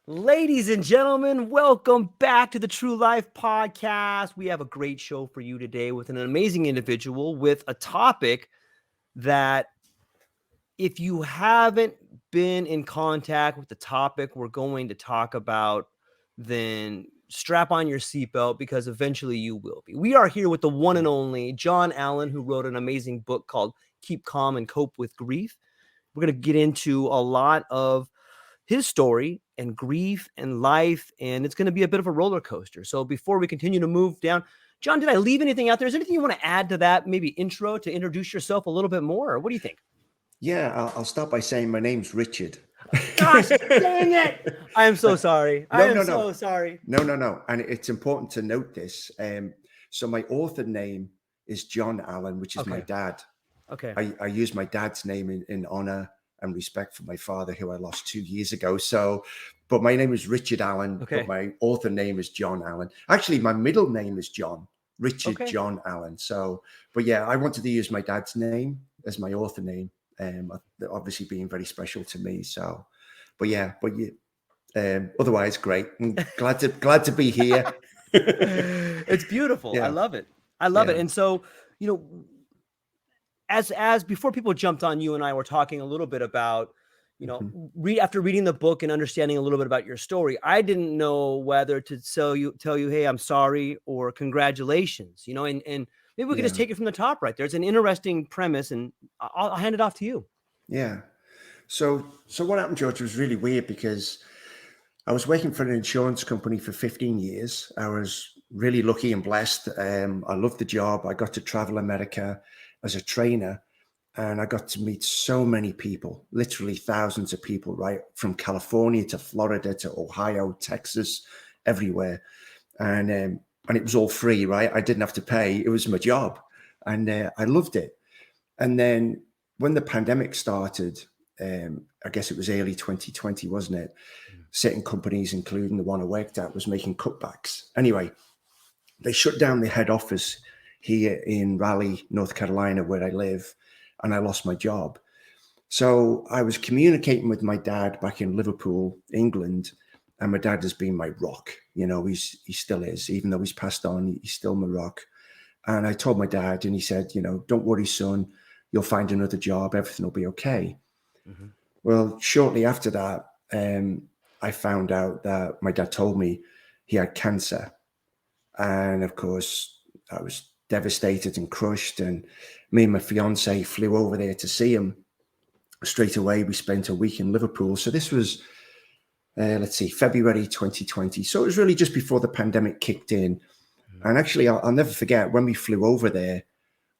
Ladies and gentlemen, welcome back to the True Life podcast. We have a great show for you today with an amazing individual with a topic that, if you haven't been in contact with the topic we're going to talk about, then strap on your seatbelt because eventually you will be. We are here with the one and only John Allen, who wrote an amazing book called Keep Calm and Cope with Grief. We're going to get into a lot of his story and grief and life, and it's going to be a bit of a roller coaster. So before we continue to move down, John, did I leave anything out there? Is there anything you want to add to that, maybe intro, to introduce yourself a little bit more, or what do you think? Yeah, I'll start by saying my name's Richard. Gosh, dang it. I am so sorry. I am No. so sorry. No. And it's important to note this. So my author name is John Allen, which is my dad. Okay. I use my dad's name in honor and respect for my father, who I lost 2 years ago. So, but my name is Richard Allen, but my author name is John Allen. Actually, my middle name is John, Richard John Allen. So, but yeah, I wanted to use my dad's name as my author name. Obviously being very special to me. So, otherwise great. I'm glad to be here. It's beautiful. Yeah. I love it. And so, as before people jumped on, you and I were talking a little bit about, after reading the book and understanding a little bit about your story, I didn't know whether to tell you, hey, I'm sorry, or congratulations, and maybe we could just take it from the top right there. It's an interesting premise, and I'll hand it off to you. Yeah. So what happened, George, was really weird because I was working for an insurance company for 15 years. I was really lucky and blessed. I loved the job. I got to travel America as a trainer, and I got to meet so many people, literally thousands of people, right? From California to Florida to Ohio, Texas, everywhere. And it was all free, right? I didn't have to pay. It was my job. And I loved it. And then when the pandemic started, I guess it was early 2020, wasn't it? Certain companies, including the one I worked at, was making cutbacks. Anyway, they shut down the head office here in Raleigh, North Carolina, where I live, and I lost my job. So I was communicating with my dad back in Liverpool, England, and my dad has been my rock. He still is, even though he's passed on, he's still my rock. And I told my dad, and he said, don't worry, son, you'll find another job. Everything will be okay. Mm-hmm. Well, shortly after that, I found out that my dad told me he had cancer. And of course, I was devastated and crushed. And me and my fiance flew over there to see him. Straight away, we spent a week in Liverpool. So this was, February 2020. So it was really just before the pandemic kicked in. Mm-hmm. And actually, I'll never forget, when we flew over there,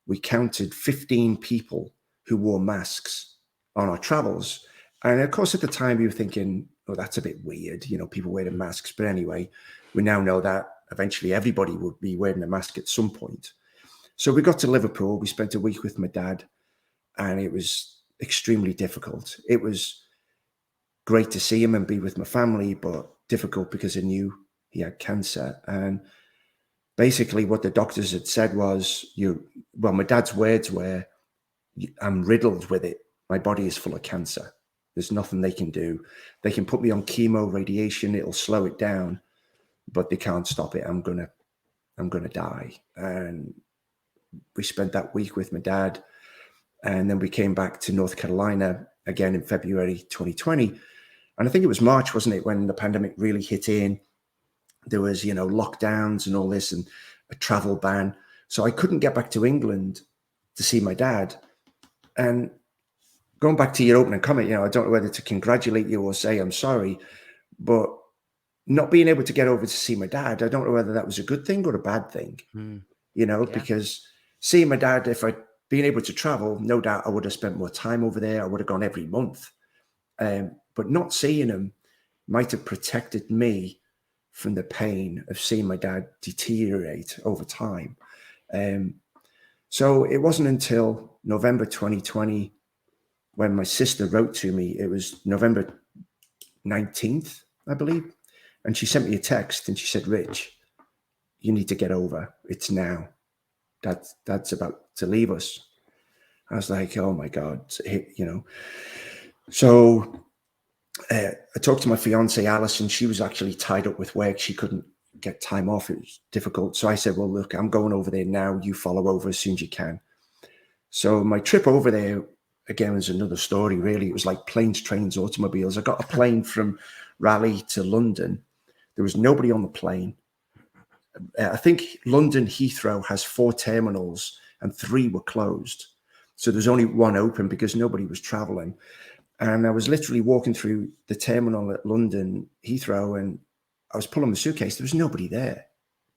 we counted 15 people who wore masks on our travels. And of course, at the time, we were thinking, oh, that's a bit weird, people wearing masks. But anyway, we now know that eventually everybody would be wearing a mask at some point. So we got to Liverpool. We spent a week with my dad, and it was extremely difficult. It was great to see him and be with my family, but difficult because I knew he had cancer. And basically what the doctors had said was, my dad's words were, I'm riddled with it. My body is full of cancer. There's nothing they can do. They can put me on chemo, radiation. It'll slow it down, but they can't stop it. I'm gonna die. And we spent that week with my dad. And then we came back to North Carolina again in February 2020. And I think it was March, wasn't it, when the pandemic really hit in. There was, lockdowns and all this and a travel ban. So I couldn't get back to England to see my dad. And going back to your opening comment, I don't know whether to congratulate you or say I'm sorry, but not being able to get over to see my dad, I don't know whether that was a good thing or a bad thing, because seeing my dad, if I'd been able to travel, no doubt I would have spent more time over there. I would have gone every month. But not seeing him might have protected me from the pain of seeing my dad deteriorate over time. So it wasn't until November 2020 when my sister wrote to me. It was November 19th, I believe. And she sent me a text and she said, Rich, you need to get over. It's now. Dad's about to leave us. I was like, oh my God, So I talked to my fiance, Alison. She was actually tied up with work. She couldn't get time off. It was difficult. So I said, well, look, I'm going over there now. You follow over as soon as you can. So my trip over there, again, is another story, really. It was like planes, trains, automobiles. I got a plane from Raleigh to London. There was nobody on the plane. I think London Heathrow has 4 terminals and 3 were closed. So there's only one open because nobody was traveling. And I was literally walking through the terminal at London Heathrow and I was pulling the suitcase. There was nobody there.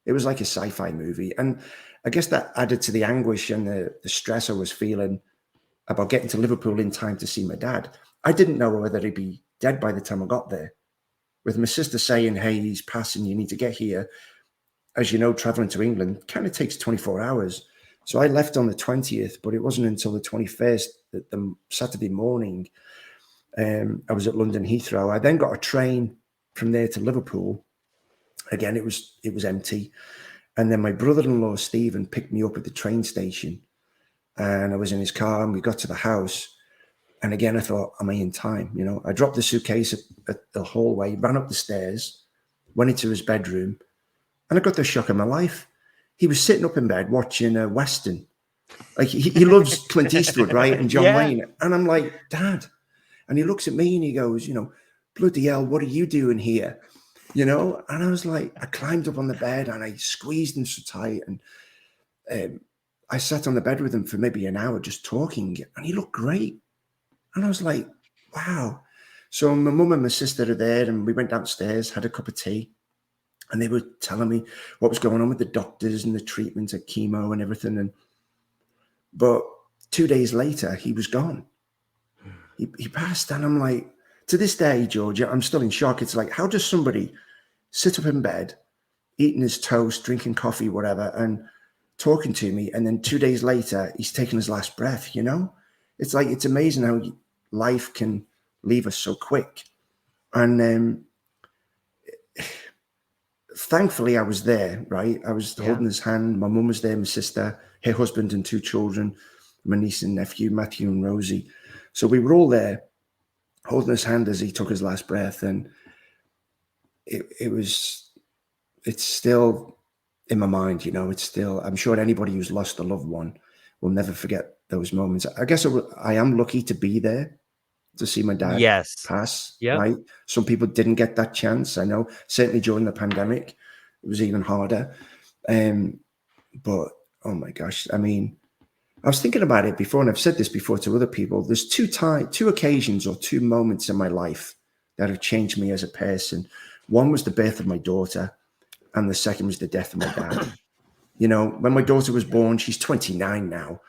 It was like a sci-fi movie. And I guess that added to the anguish and the stress I was feeling about getting to Liverpool in time to see my dad. I didn't know whether he'd be dead by the time I got there. With my sister saying, hey, he's passing, you need to get here. As you know, traveling to England kind of takes 24 hours. So I left on the 20th, but it wasn't until the 21st, the Saturday morning, I was at London Heathrow. I then got a train from there to Liverpool. Again, it was empty. And then my brother-in-law, Stephen, picked me up at the train station. And I was in his car and we got to the house. And again, I thought, am I in time? You know, I dropped the suitcase at the hallway, ran up the stairs, went into his bedroom, and I got the shock of my life. He was sitting up in bed watching a Western. Like he loves Clint Eastwood, right? And John Wayne. And I'm like, Dad. And he looks at me and he goes, you know, bloody hell, what are you doing here? You know? And I was like, I climbed up on the bed and I squeezed him so tight. And I sat on the bed with him for maybe an hour just talking. And he looked great. And I was like, wow. So my mum and my sister are there and we went downstairs, had a cup of tea. And they were telling me what was going on with the doctors and the treatment at chemo and everything. But 2 days later, he was gone. He passed. And I'm like, to this day, Georgia, I'm still in shock. It's like, how does somebody sit up in bed, eating his toast, drinking coffee, whatever, and talking to me, and then 2 days later, he's taking his last breath, you know? It's like, it's amazing how life can leave us so quick. And thankfully, I was there, right? I was holding his hand. My mum was there, my sister, her husband and 2 children, my niece and nephew, Matthew and Rosie. So we were all there holding his hand as he took his last breath. And it's still in my mind, you know, it's still, I'm sure anybody who's lost a loved one will never forget those moments. I guess I am lucky to be there to see my dad pass, right? Some people didn't get that chance. I know certainly during the pandemic, it was even harder. But oh my gosh, I mean, I was thinking about it before, and I've said this before to other people. There's 2 occasions or 2 moments in my life that have changed me as a person. One was the birth of my daughter, and the second was the death of my dad. You know, when my daughter was born, she's 29 now.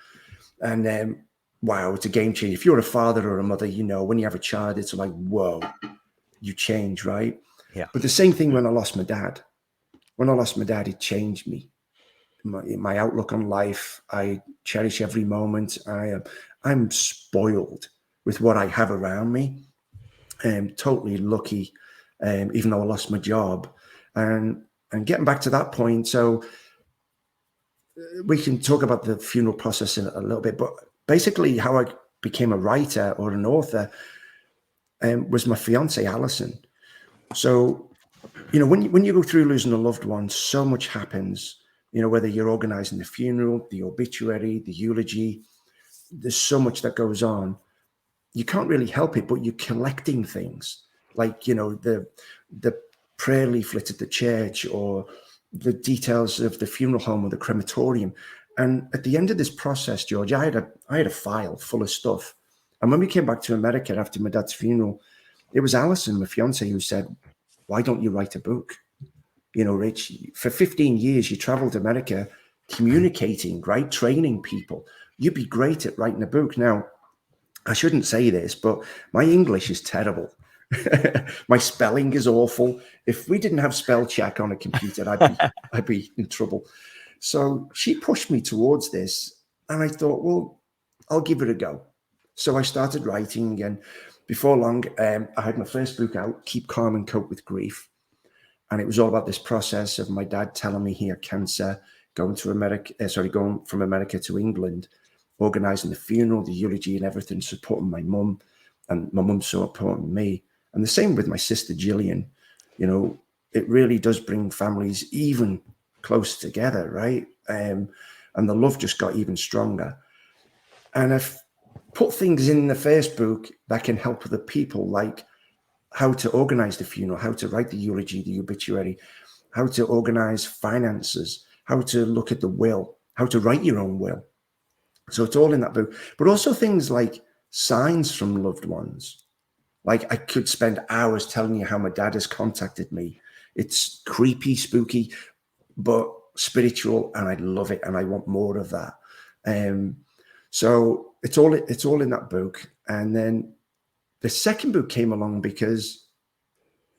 And wow, it's a game changer. If you're a father or a mother, you know, when you have a child, it's like, whoa, you change, right? Yeah. But the same thing when I lost my dad. When I lost my dad, it changed me. My outlook on life. I cherish every moment. I'm spoiled with what I have around me. I'm totally lucky, even though I lost my job. And getting back to that point, so we can talk about the funeral process in a little bit, but basically how I became a writer or an author was my fiance, Alison. So, you know, when you go through losing a loved one, so much happens, you know, whether you're organizing the funeral, the obituary, the eulogy, there's so much that goes on. You can't really help it, but you're collecting things like, you know, the prayer leaflet at the church or the details of the funeral home or the crematorium. And at the end of this process, George, I had a file full of stuff. And when we came back to America after my dad's funeral, it was Alison, my fiance, who said, why don't you write a book? You know, Rich, for 15 years, you traveled to America communicating, right? Training people. You'd be great at writing a book. Now, I shouldn't say this, but my English is terrible. My spelling is awful. If we didn't have spell check on a computer, I'd be in trouble. So she pushed me towards this, and I thought, well, I'll give it a go. So I started writing, and before long, I had my first book out, Keep Calm and Cope with Grief. And it was all about this process of my dad telling me he had cancer, going from America to England, organizing the funeral, the eulogy and everything, supporting my mum, and my mum supporting me. And the same with my sister Jillian. You know, it really does bring families even close together, right? And the love just got even stronger. And I've put things in the first book that can help other people, like how to organize the funeral, how to write the eulogy, the obituary, how to organize finances, how to look at the will, how to write your own will. So it's all in that book, but also things like signs from loved ones. Like I could spend hours telling you how my dad has contacted me. It's creepy, spooky, but spiritual, and I love it, and I want more of that. So it's all in that book. And then the second book came along because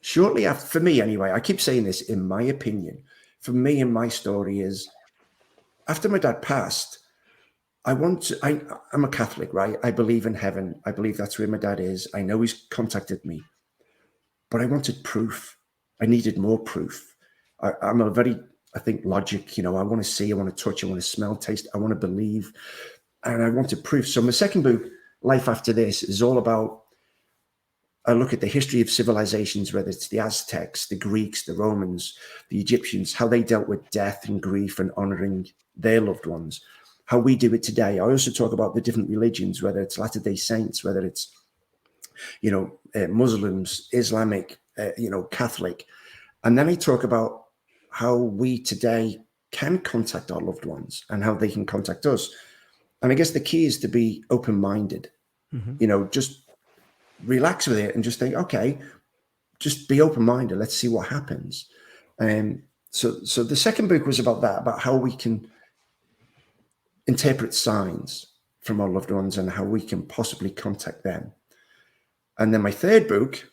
shortly after, for me anyway, I keep saying this, in my opinion, for me and my story is, after my dad passed, I'm a Catholic, right? I believe in heaven. I believe that's where my dad is. I know he's contacted me, but I wanted proof. I needed more proof. I'm a very, I think, logic, you know, I want to see, I want to touch, I want to smell, taste, I want to believe, and I wanted proof. So my second book, Life After This, is all about, I look at the history of civilizations, whether it's the Aztecs, the Greeks, the Romans, the Egyptians, how they dealt with death and grief and honoring their loved ones, how we do it today. I also talk about the different religions, whether it's Latter-day Saints, whether it's, you know, Muslims, Islamic, you know, Catholic. And then I talk about how we today can contact our loved ones and how they can contact us. And I guess the key is to be open-minded, you know, just relax with it and just think, okay, just be open-minded. Let's see what happens. So the second book was about that, about how we can interpret signs from our loved ones and how we can possibly contact them. And then my third book,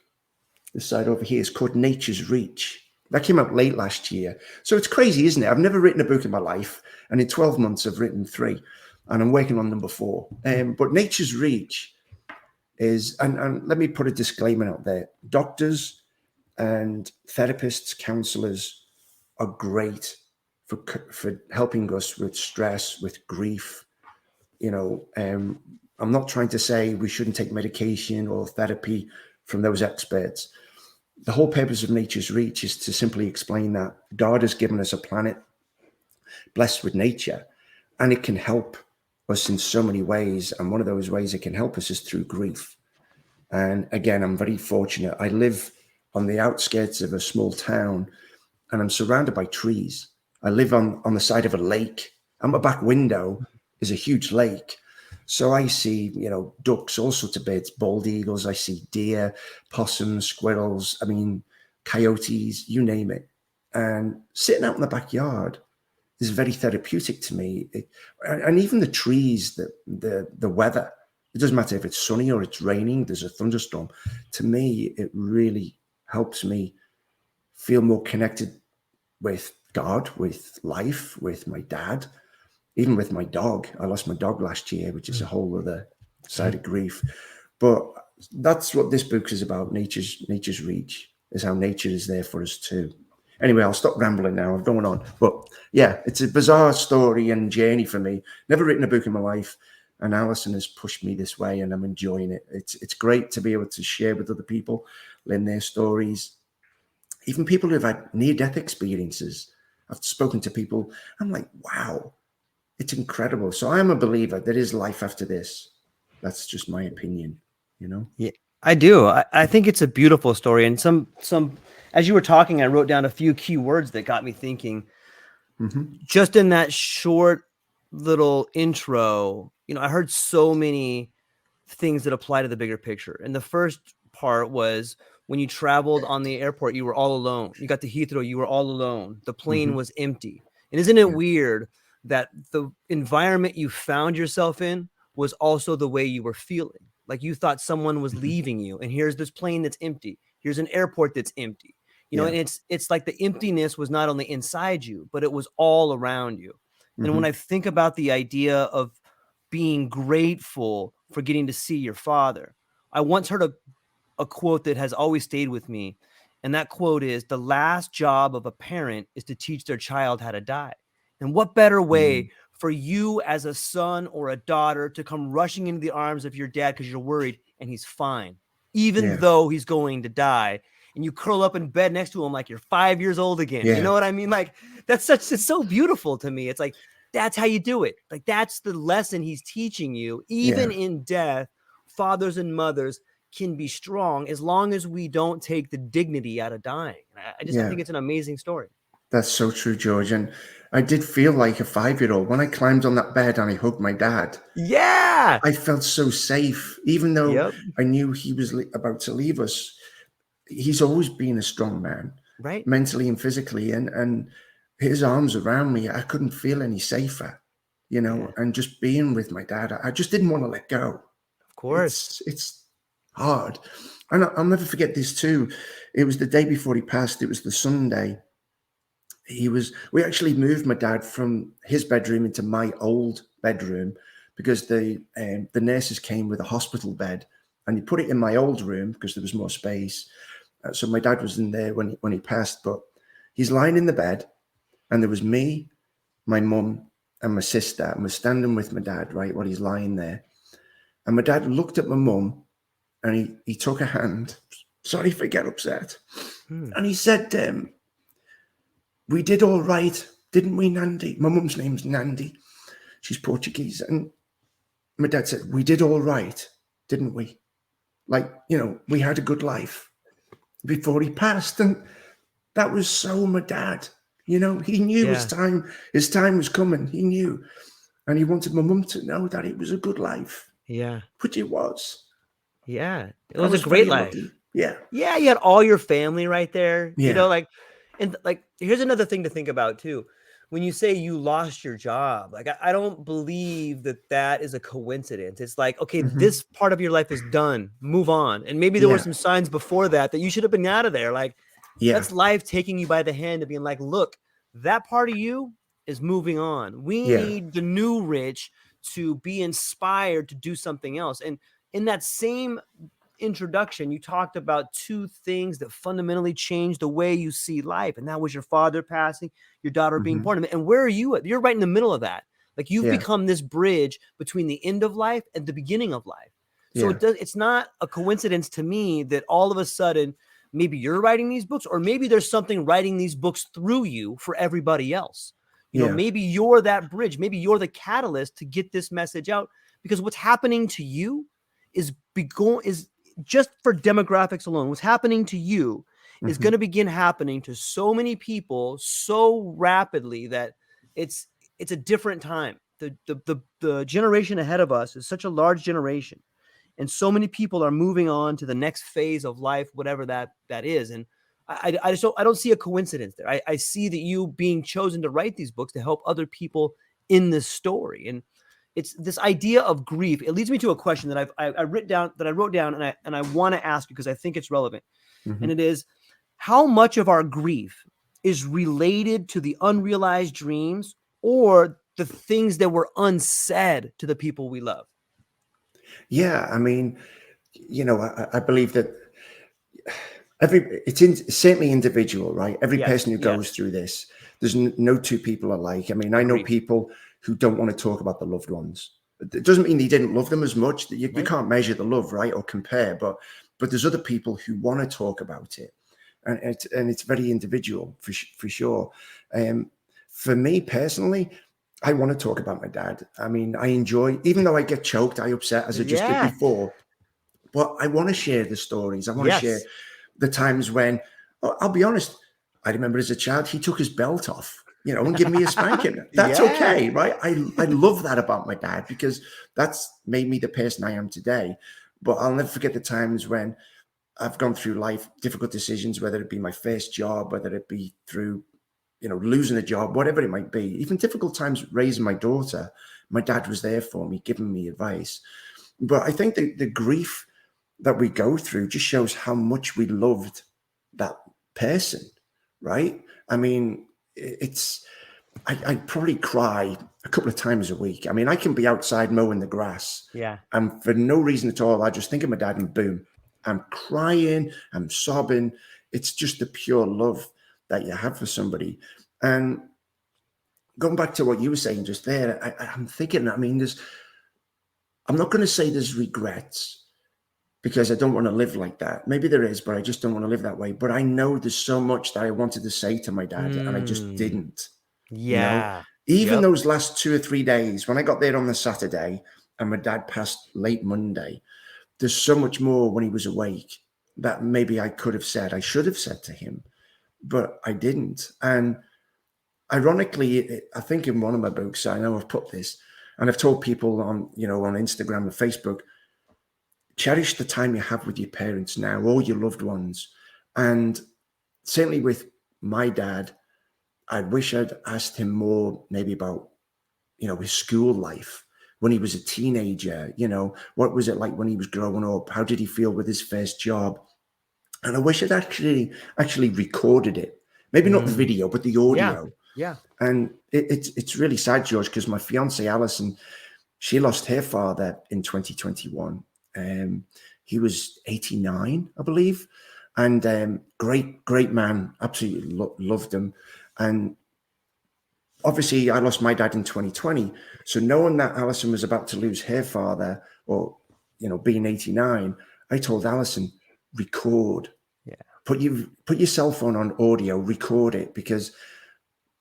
this side over here, is called Nature's Reach. That came out late last year. So it's crazy, isn't it? I've never written a book in my life. And in 12 months, I've written 3. And I'm working on number 4. But Nature's Reach is, and let me put a disclaimer out there. Doctors and therapists, counselors are great for helping us with stress, with grief. You know, I'm not trying to say we shouldn't take medication or therapy from those experts. The whole purpose of Nature's Reach is to simply explain that God has given us a planet blessed with nature, and it can help us in so many ways. And one of those ways it can help us is through grief. And again, I'm very fortunate. I live on the outskirts of a small town, and I'm surrounded by trees. I live on the side of a lake. At my back window is a huge lake. So I see, you know, ducks, all sorts of birds, bald eagles. I see deer, possums, squirrels. I mean, coyotes, you name it. And sitting out in the backyard is very therapeutic to me. And even the trees, the weather, it doesn't matter if it's sunny or it's raining, there's a thunderstorm. To me, it really helps me feel more connected with God, with life, with my dad, even with my dog. I lost my dog last year, which is a whole other side of grief. But that's what this book is about. Nature's Reach is how nature is there for us too. Anyway, I'll stop rambling now. I'm going on. But yeah, it's a bizarre story and journey for me. Never written a book in my life. And Alison has pushed me this way, and I'm enjoying it. It's great to be able to share with other people, learn their stories. Even people who've had near-death experiences. I've spoken to people. I'm like, wow, it's incredible. So I'm a believer. There is life after this. That's just my opinion, you know? Yeah, I do. I think it's a beautiful story. And some, as you were talking, I wrote down a few key words that got me thinking. Just in that short little intro, you know, I heard so many things that apply to the bigger picture. And the first part was when you traveled on the airport, you were all alone. You got to Heathrow, you were all alone. The plane was empty. And isn't it weird that the environment you found yourself in was also the way you were feeling? Like you thought someone was leaving you, and here's this plane that's empty. Here's an airport that's empty. You know, and it's like the emptiness was not only inside you, but it was all around you. And when I think about the idea of being grateful for getting to see your father, I once heard a quote that has always stayed with me. And that quote is, the last job of a parent is to teach their child how to die. And what better way for you as a son or a daughter to come rushing into the arms of your dad because you're worried and he's fine. even Yeah. though he's going to die. And you curl up in bed next to him like you're 5 years old again. You Yeah. know what I mean? Like it's so beautiful to me. It's like, that's how you do it. Like that's the lesson he's teaching you. Even in death, fathers and mothers can be strong as long as we don't take the dignity out of dying. I think it's an amazing story. That's so true, George. And I did feel like a 5-year-old when I climbed on that bed and I hugged my dad. Yeah. I felt so safe, even though Yep. I knew he was about to leave us. He's always been a strong man, Right. mentally and physically, and his arms around me, I couldn't feel any safer, Yeah. and just being with my dad, I just didn't want to let go. Of course. It's hard. And I'll never forget this too. It was the day before he passed. It was the Sunday. We actually moved my dad from his bedroom into my old bedroom because the nurses came with a hospital bed, and he put it in my old room because there was more space. So my dad was in there when he passed, but he's lying in the bed, and there was me, my mum, and my sister, and we're standing with my dad, right, while he's lying there. And my dad looked at my mum, and he took her hand. Sorry if I get upset. And he said, we did all right, didn't we, Nandi? My mum's name's Nandi. She's Portuguese. And my dad said, we did all right, didn't we? Like, we had a good life before he passed. And that was so my dad. He knew his time was coming. He knew. And he wanted my mum to know that it was a good life. Yeah. Which it was. Yeah. It I was a was great very life. lucky. Yeah. Yeah. You had all your family right there. Yeah. And here's another thing to think about too. When you say you lost your job, like I don't believe that is a coincidence. It's like, okay, this part of your life is done. Move on. And maybe there were some signs before that you should have been out of there. Like that's life taking you by the hand and being like, look, that part of you is moving on. We need the new Rich to be inspired to do something else. And in that same introduction, you talked about two things that fundamentally changed the way you see life. And that was your father passing, your daughter being born. And where are you at? You're right in the middle of that. Like you've become this bridge between the end of life and the beginning of life. So it's not a coincidence to me that all of a sudden, maybe you're writing these books, or maybe there's something writing these books through you for everybody else. Maybe you're that bridge. Maybe you're the catalyst to get this message out, because what's happening to you is just for demographics alone. What's happening to you is going to begin happening to so many people so rapidly that it's a different time. The generation ahead of us is such a large generation, and so many people are moving on to the next phase of life, whatever that is. And I don't see a coincidence there. I see that you being chosen to write these books to help other people in this story. And it's this idea of grief. It leads me to a question that I wrote down, and I want to ask you because I think it's relevant. And it is, how much of our grief is related to the unrealized dreams or the things that were unsaid to the people we love? Yeah, I mean, I believe that it's certainly individual, right? Every person who goes through this, there's no two people alike. I mean, I know people who don't want to talk about the loved ones. It doesn't mean they didn't love them as much. You can't measure the love, right, or compare. But there's other people who want to talk about it, and it's very individual for sure. For me personally, I want to talk about my dad. I mean, I enjoy, even though I get choked, I upset as I just did before. But I want to share the stories. I want to share the times when, I'll be honest, I remember as a child, he took his belt off, and give me a spanking. That's okay, right? I love that about my dad, because that's made me the person I am today. But I'll never forget the times when I've gone through life, difficult decisions, whether it be my first job, whether it be through, losing a job, whatever it might be, even difficult times raising my daughter. My dad was there for me, giving me advice. But I think the grief that we go through just shows how much we loved that person, right? I mean, I probably cry a couple of times a week. I mean, I can be outside mowing the grass. Yeah. And for no reason at all, I just think of my dad and boom, I'm crying, I'm sobbing. It's just the pure love that you have for somebody. And going back to what you were saying just there, I'm thinking, I mean, I'm not going to say there's regrets, because I don't want to live like that. Maybe there is, but I just don't want to live that way. But I know there's so much that I wanted to say to my dad, and I just didn't. You know, Yeah. even Yep. those last 2 or 3 days when I got there on the Saturday and my dad passed late Monday, there's so much more when he was awake that maybe I could have said, I should have said to him, but I didn't. And ironically, I think in one of my books, I know I've put this, and I've told people on, on Instagram and Facebook, cherish the time you have with your parents now, all your loved ones. And certainly with my dad, I wish I'd asked him more maybe about, his school life when he was a teenager. What was it like when he was growing up? How did he feel with his first job? And I wish I'd actually recorded it. Maybe not the video, but the Yeah. audio. Yeah. And it's really sad, George, because my fiance Alison, she lost her father in 2021. He was 89, I believe, and great man. Absolutely loved him. And obviously, I lost my dad in 2020. So knowing that Alison was about to lose her father, or being 89, I told Alison, record. Yeah. Put your cell phone on audio, record it, because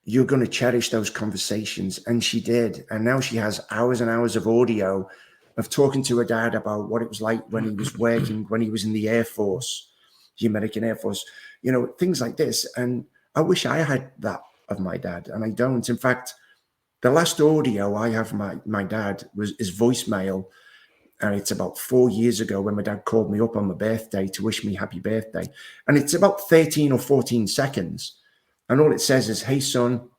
you're going to cherish those conversations. And she did. And now she has hours and hours of audio of talking to her dad about what it was like when he was working, when he was in the Air Force, the American Air Force, things like this. And I wish I had that of my dad, and I don't. In fact, the last audio I have my dad is voicemail. And it's about 4 years ago when my dad called me up on my birthday to wish me happy birthday. And it's about 13 or 14 seconds. And all it says is, hey, son,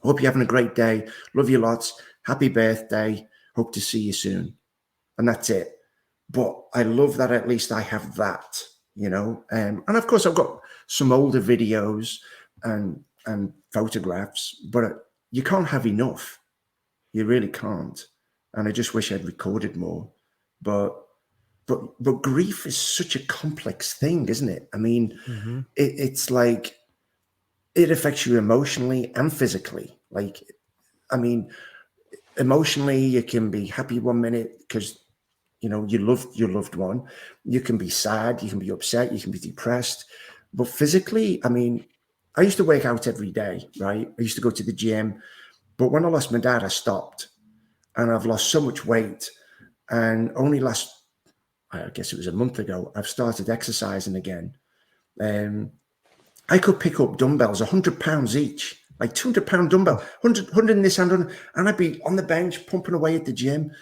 hope you're having a great day. Love you lots. Happy birthday. Hope to see you soon. And that's it. But I love that at least I have that, and of course, I've got some older videos and photographs, but you can't have enough. You really can't. And I just wish I'd recorded more. But grief is such a complex thing, isn't it? I mean, it's like it affects you emotionally and physically. Like, I mean, emotionally, you can be happy one minute because you love your loved one. You can be sad, you can be upset, you can be depressed. But physically, I mean, I used to work out every day, right? I used to go to the gym. But when I lost my dad, I stopped. And I've lost so much weight. And only I guess it was a month ago, I've started exercising again. I could pick up dumbbells, 100 pounds each, like 200-pound dumbbell, 100 in this hand, and I'd be on the bench pumping away at the gym.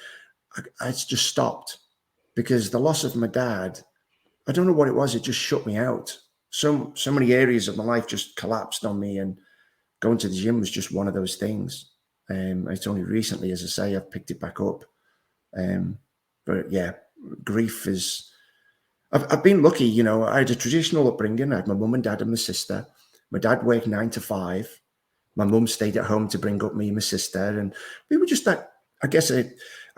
I just stopped because the loss of my dad, I don't know what it was. It just shut me out. So many areas of my life just collapsed on me, and going to the gym was just one of those things. It's only recently, as I say, I've picked it back up. But yeah, grief is, I've been lucky, I had a traditional upbringing. I had my mum and dad and my sister. My dad worked 9 to 5. My mum stayed at home to bring up me and my sister. And we were just that, I guess,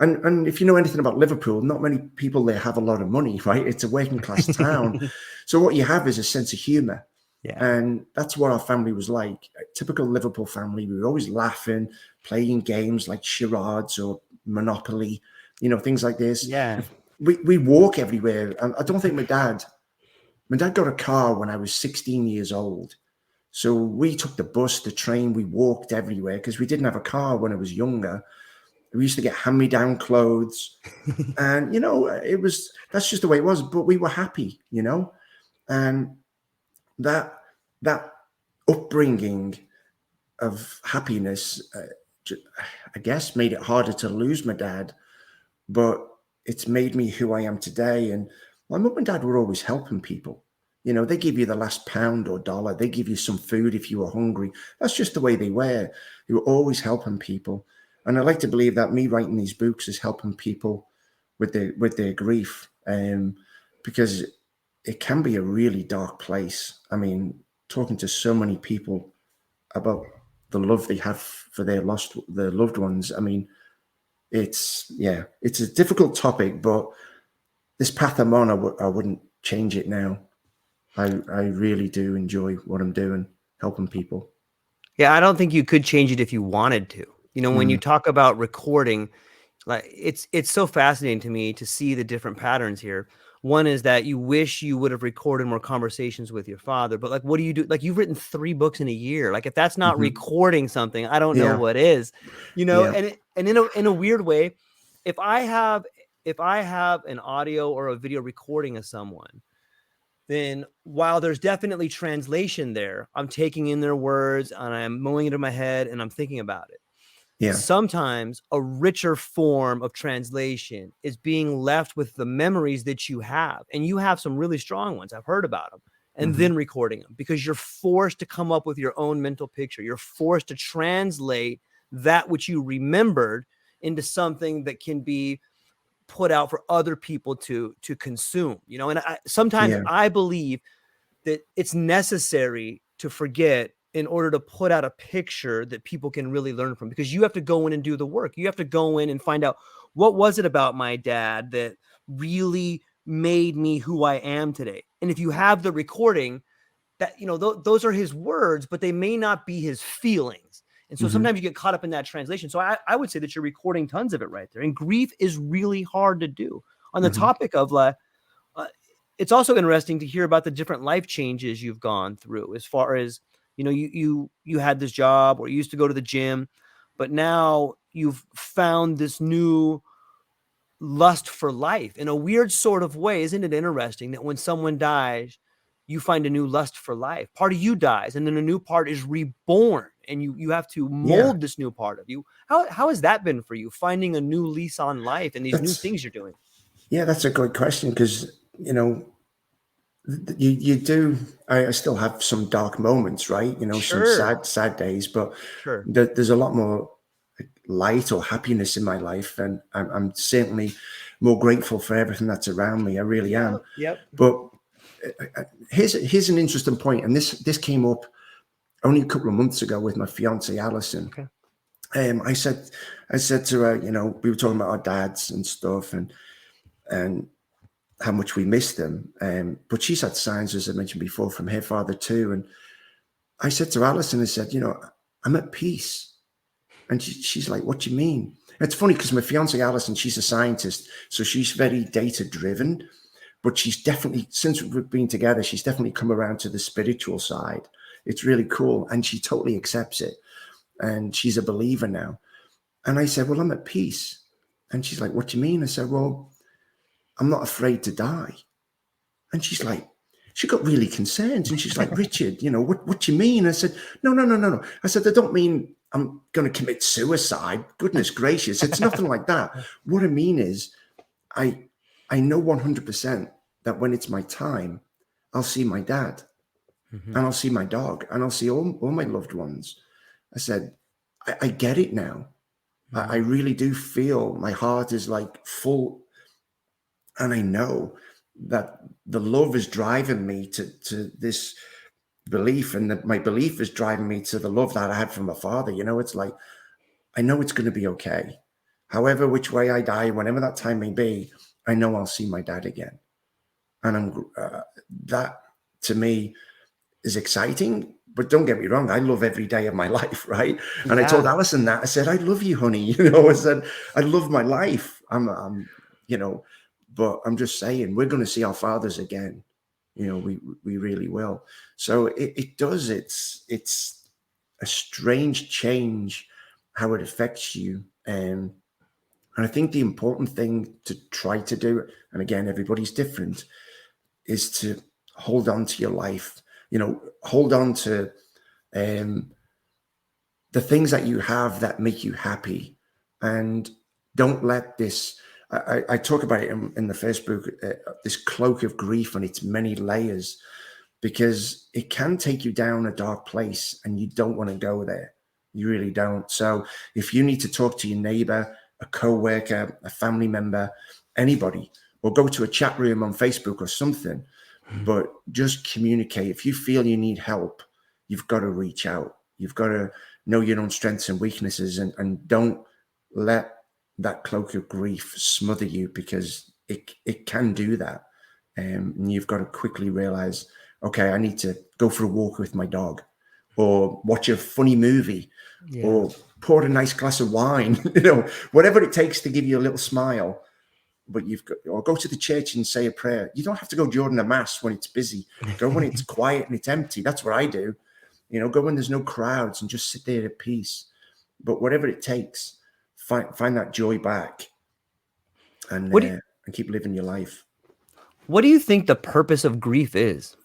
and if you know anything about Liverpool, not many people there have a lot of money, right? It's a working class town. So what you have is a sense of humor. Yeah. And that's what our family was like. A typical Liverpool family. We were always laughing, playing games like charades or Monopoly, things like this. Yeah. We walk everywhere. And I don't think my dad got a car when I was 16 years old. So we took the bus, the train, we walked everywhere because we didn't have a car when I was younger. We used to get hand-me-down clothes. And, that's just the way it was. But we were happy, and that upbringing of happiness, I guess, made it harder to lose my dad. But it's made me who I am today. And my mum and dad were always helping people. They give you the last pound or dollar. They give you some food if you were hungry. That's just the way they were. They were always helping people. And I like to believe that me writing these books is helping people with their grief, because it can be a really dark place. I mean, talking to so many people about the love they have for their loved ones. I mean, it's a difficult topic, but this path I'm on, I wouldn't change it now. I really do enjoy what I'm doing, helping people. Yeah, I don't think you could change it if you wanted to. When you talk about recording, like it's so fascinating to me to see the different patterns here. One is that you wish you would have recorded more conversations with your father, but like, what do you do? Like, you've written 3 books in a year. Like, if that's not recording something, I don't know Yeah. what is, Yeah. and in a weird way, if I have an audio or a video recording of someone, then while there's definitely translation there, I'm taking in their words and I'm mowing it in my head and I'm thinking about it. Yeah. Sometimes a richer form of translation is being left with the memories that you have. And you have some really strong ones. I've heard about them. And then recording them, because you're forced to come up with your own mental picture. You're forced to translate that which you remembered into something that can be put out for other people to consume. And sometimes Yeah. I believe that it's necessary to forget in order to put out a picture that people can really learn from, because you have to go in and do the work. You have to go in and find out, what was it about my dad that really made me who I am today? And if you have the recording, that, those are his words, but they may not be his feelings. And so sometimes you get caught up in that translation. So I would say that you're recording tons of it right there. And grief is really hard to do. On the topic of it's also interesting to hear about the different life changes you've gone through, as far as, you had this job, or you used to go to the gym, but now you've found this new lust for life in a weird sort of way. Isn't it interesting that when someone dies, you find a new lust for life? Part of you dies, and then a new part is reborn, and you have to mold this new part of you. How has that been for you, finding a new lease on life and these new things you're doing? Yeah, that's a good question, because, you do. I still have some dark moments, right? Some Sure. sad days, but Sure. there's a lot more light or happiness in my life, and I'm certainly more grateful for everything that's around me. I really am. Yep. But here's an interesting point, and this came up only a couple of months ago with my fiance Alison. Okay. I said to her, we were talking about our dads and stuff, and how much we miss them. But she's had signs, as I mentioned before, from her father too. And I said to Alison, I said, I'm at peace. And she's like, what do you mean? And it's funny, because my fiance Alison, she's a scientist, so she's very data driven. But she's definitely, since we've been together, she's definitely come around to the spiritual side. It's really cool, and she totally accepts it. And she's a believer now. And I said, well, I'm at peace. And she's like, what do you mean? I said, well, I'm not afraid to die. And she got really concerned, and she's like, Richard, what do you mean? I said, no. I said, I don't mean I'm going to commit suicide. Goodness gracious. It's nothing like that. What I mean is, I know 100% that when it's my time, I'll see my dad, and I'll see my dog, and I'll see all my loved ones. I said, I get it now. I really do feel my heart is like full. And I know that the love is driving me to this belief, and that my belief is driving me to the love that I had from my father. It's like, I know it's going to be okay. However, which way I die, whenever that time may be, I know I'll see my dad again. And that to me is exciting. But don't get me wrong, I love every day of my life, right? And I told Alison that. I said, I love you, honey. I said, I love my life. But I'm just saying, we're going to see our fathers again. We really will. So it does. It's a strange change how it affects you. And I think the important thing to try to do, and again, everybody's different, is to hold on to your life. Hold on to the things that you have that make you happy, and don't let this. I talk about it in the first book, this cloak of grief and its many layers, because it can take you down a dark place, and you don't want to go there. You really don't. So if you need to talk to your neighbor, a co-worker, a family member, anybody, or go to a chat room on Facebook or something, but just communicate. If you feel you need help, you've got to reach out. You've got to know your own strengths and weaknesses, and don't let that cloak of grief smother you, because it can do that. And you've got to quickly realize, okay, I need to go for a walk with my dog, or watch a funny movie, or pour a nice glass of wine, whatever it takes to give you a little smile. but you've got, or go to the church and say a prayer. You don't have to go during the mass when it's busy. Go when it's quiet and it's empty. That's what I do. Go when there's no crowds and just sit there at peace. But whatever it takes, find that joy back and keep living your life. What do you think the purpose of grief is?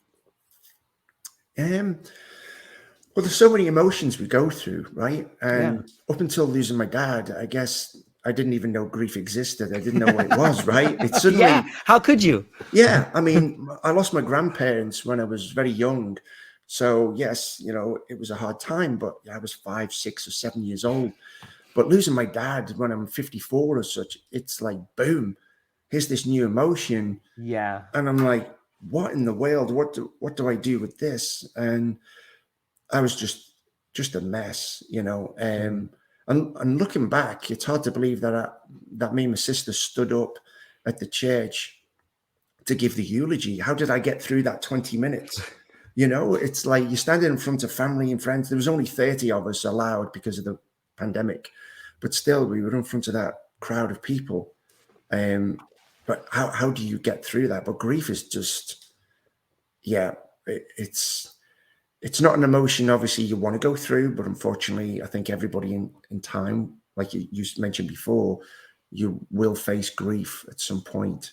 Well, there's so many emotions we go through, right? And up until losing my dad, I guess I didn't even know grief existed. I didn't know what it was, right? It suddenly, how could you? Yeah, I mean, I lost my grandparents when I was very young. So yes, it was a hard time, but I was 5, 6 or 7 years old. But losing my dad when I'm 54 or such, it's like, boom, here's this new emotion. Yeah. And I'm like, what in the world? What do I do with this? And I was just a mess, and looking back, it's hard to believe that me and my sister stood up at the church to give the eulogy. How did I get through that 20 minutes? It's like you're standing in front of family and friends. There was only 30 of us allowed because of the pandemic, but still we were in front of that crowd of people. But how do you get through that? But grief is just, it's not an emotion, obviously, you want to go through, but unfortunately, I think everybody in time, like you mentioned before, you will face grief at some point.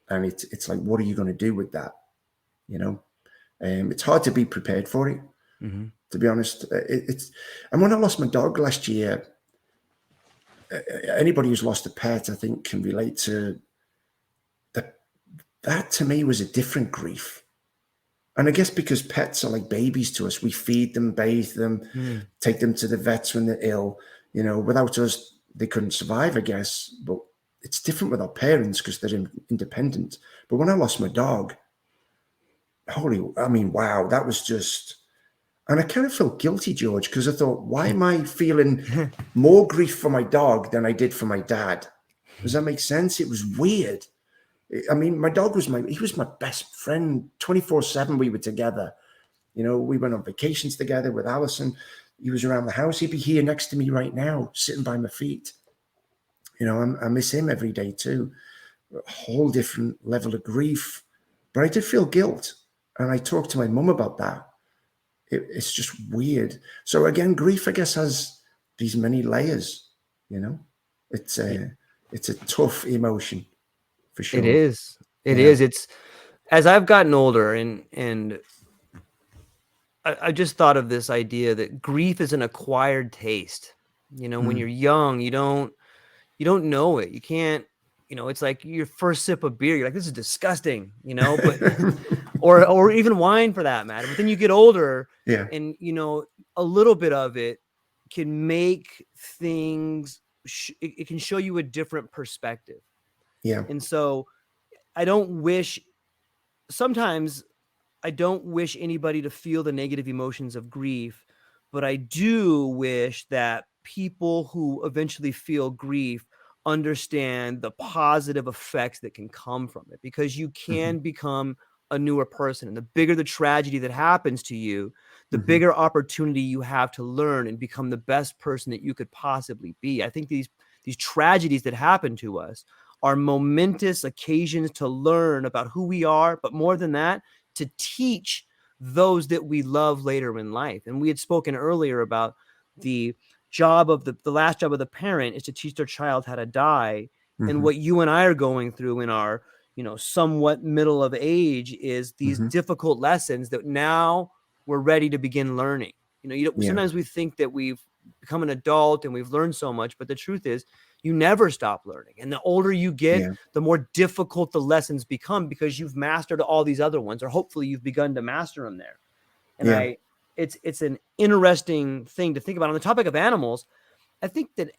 And it's like, what are you going to do with that? It's hard to be prepared for it, to be honest. And when I lost my dog last year, anybody who's lost a pet, I think, can relate to that. To me was a different grief. And I guess because pets are like babies to us, we feed them, bathe them, take them to the vets when they're ill. Without us, they couldn't survive, I guess. But it's different with our parents because they're independent. But when I lost my dog, wow, that was just, and I kind of felt guilty, George, because I thought, why am I feeling more grief for my dog than I did for my dad? Does that make sense? It was weird. I mean, my dog was my best friend. 24/7 we were together. We went on vacations together with Allison. He was around the house. He'd be here next to me right now, sitting by my feet. I miss him every day too. A whole different level of grief. But I did feel guilt. And I talked to my mum about that. It's just weird. So again, grief, I guess, has these many layers, It's a tough emotion. For sure. It is. It is. It's, as I've gotten older and I just thought of this idea that grief is an acquired taste. When you're young, you don't know it. You can't, it's like your first sip of beer. You're like, this is disgusting, but, or even wine for that matter. But then you get older and, a little bit of it can make things, it can show you a different perspective. Yeah. And so sometimes I don't wish anybody to feel the negative emotions of grief, but I do wish that people who eventually feel grief understand the positive effects that can come from it, because you can become a newer person. And the bigger the tragedy that happens to you, the bigger opportunity you have to learn and become the best person that you could possibly be. I think these tragedies that happen to us are momentous occasions to learn about who we are, but more than that, to teach those that we love later in life. And we had spoken earlier about the job of the last job of the parent is to teach their child how to die. And what you and I are going through in our, somewhat middle of age is these difficult lessons that now we're ready to begin learning. Sometimes we think that we've become an adult and we've learned so much, but the truth is you never stop learning. And the older you get, the more difficult the lessons become, because you've mastered all these other ones, or hopefully you've begun to master them there. And it's an interesting thing to think about. On the topic of animals, I think that,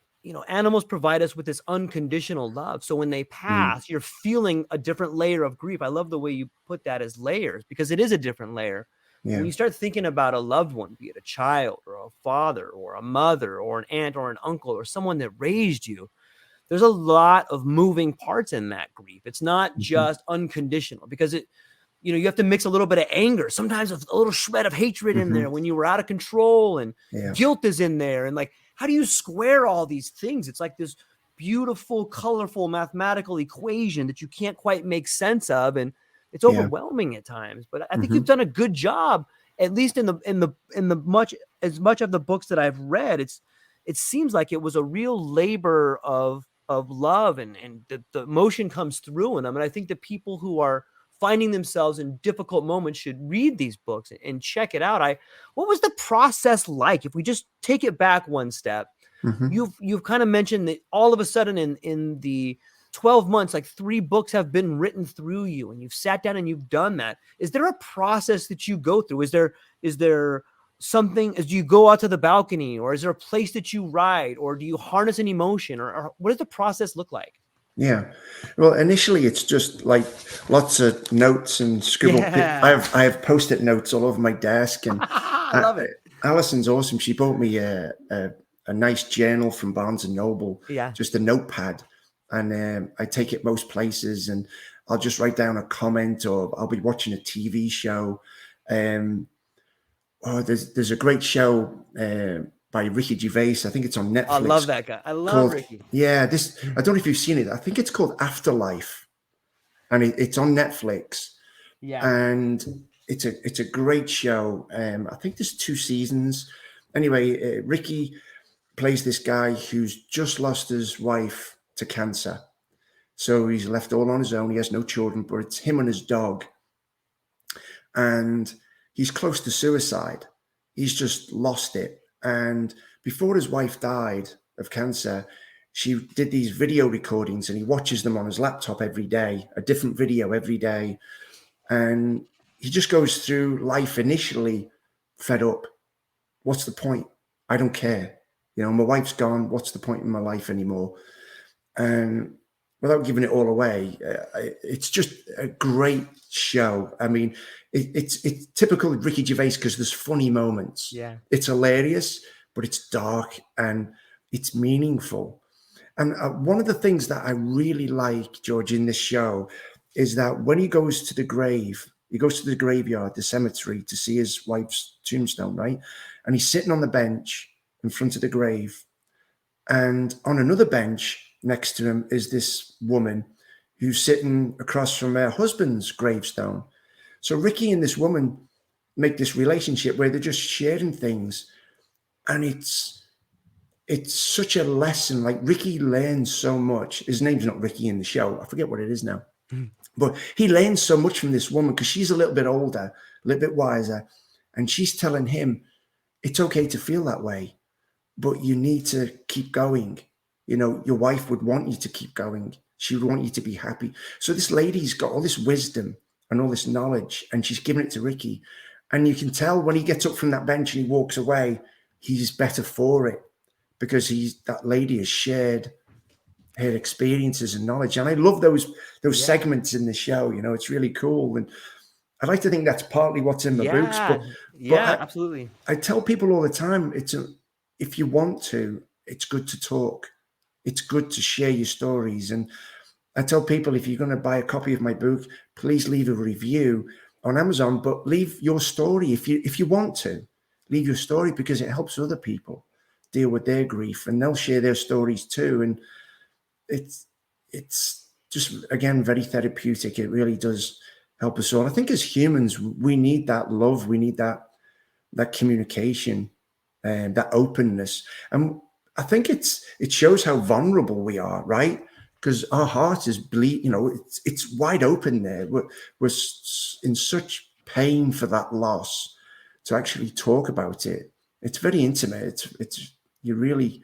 animals provide us with this unconditional love. So when they pass, you're feeling a different layer of grief. I love the way you put that as layers, because it is a different layer. When you start thinking about a loved one, be it a child or a father or a mother or an aunt or an uncle or someone that raised you, there's a lot of moving parts in that grief. It's not just unconditional, because you have to mix a little bit of anger, sometimes a little shred of hatred in there when you were out of control, and guilt is in there. And like, how do you square all these things? It's like this beautiful, colorful mathematical equation that you can't quite make sense of, and it's Yeah. overwhelming at times. But I think you've done a good job, at least in the much of the books that I've read. It seems like it was a real labor of love, and the emotion comes through in them. And I think the people who are finding themselves in difficult moments should read these books and check it out. What was the process like? If we just take it back one step, you've kind of mentioned that all of a sudden in the 12 months, like 3 books have been written through you, and you've sat down and you've done that. Is there a process that you go through? Is there something as you go out to the balcony, or is there a place that you ride, or do you harness an emotion, or what does the process look like? Yeah. Well, initially it's just like lots of notes and scribble. Yeah. I have post-it notes all over my desk, and I love it. Alison's awesome. She bought me a nice journal from Barnes and Noble, Yeah. just a notepad, and I take it most places, and I'll just write down a comment, or I'll be watching a TV show. There's a great show by Ricky Gervais. I think it's on Netflix. I love that guy. I love Ricky. Yeah, I don't know if you've seen it. I think it's called Afterlife, and it's on Netflix. Yeah. And it's a great show. I think there's 2 seasons. Anyway, Ricky plays this guy who's just lost his wife to cancer. So he's left all on his own. He has no children, but it's him and his dog. And he's close to suicide. He's just lost it. And before his wife died of cancer, she did these video recordings, and he watches them on his laptop every day, a different video every day. And he just goes through life initially fed up. What's the point? I don't care. My wife's gone. What's the point in my life anymore? And without giving it all away, it's just a great show. I mean, it's typical of Ricky Gervais because there's funny moments. Yeah. It's hilarious, but it's dark and it's meaningful. And one of the things that I really like, George, in this show is that when he goes to the graveyard, the cemetery, to see his wife's tombstone, right? And he's sitting on the bench in front of the grave. And on another bench next to him is this woman who's sitting across from her husband's gravestone. So Ricky and this woman make this relationship where they're just sharing things. And it's such a lesson. Like, Ricky learns so much. His name's not Ricky in the show. I forget what it is now. But he learns so much from this woman because she's a little bit older, a little bit wiser. And she's telling him, it's okay to feel that way, but you need to keep going. Your wife would want you to keep going. She would want you to be happy. So this lady's got all this wisdom and all this knowledge, and she's giving it to Ricky. And you can tell when he gets up from that bench and he walks away, he's better for it because that lady has shared her experiences and knowledge. And I love those segments in the show. It's really cool. And I like to think that's partly what's in the books. But absolutely. I tell people all the time, if you want to, it's good to talk. It's good to share your stories. And I tell people, if you're going to buy a copy of my book, please leave a review on Amazon, but leave your story if you want to. Leave your story because it helps other people deal with their grief, and they'll share their stories too. And it's just, again, very therapeutic. It really does help us all. I think as humans, we need that love. We need that communication and that openness. And I think it shows how vulnerable we are, right? Because our heart is it's wide open there. We're in such pain for that loss. To actually talk about it, it's very intimate. It's you're really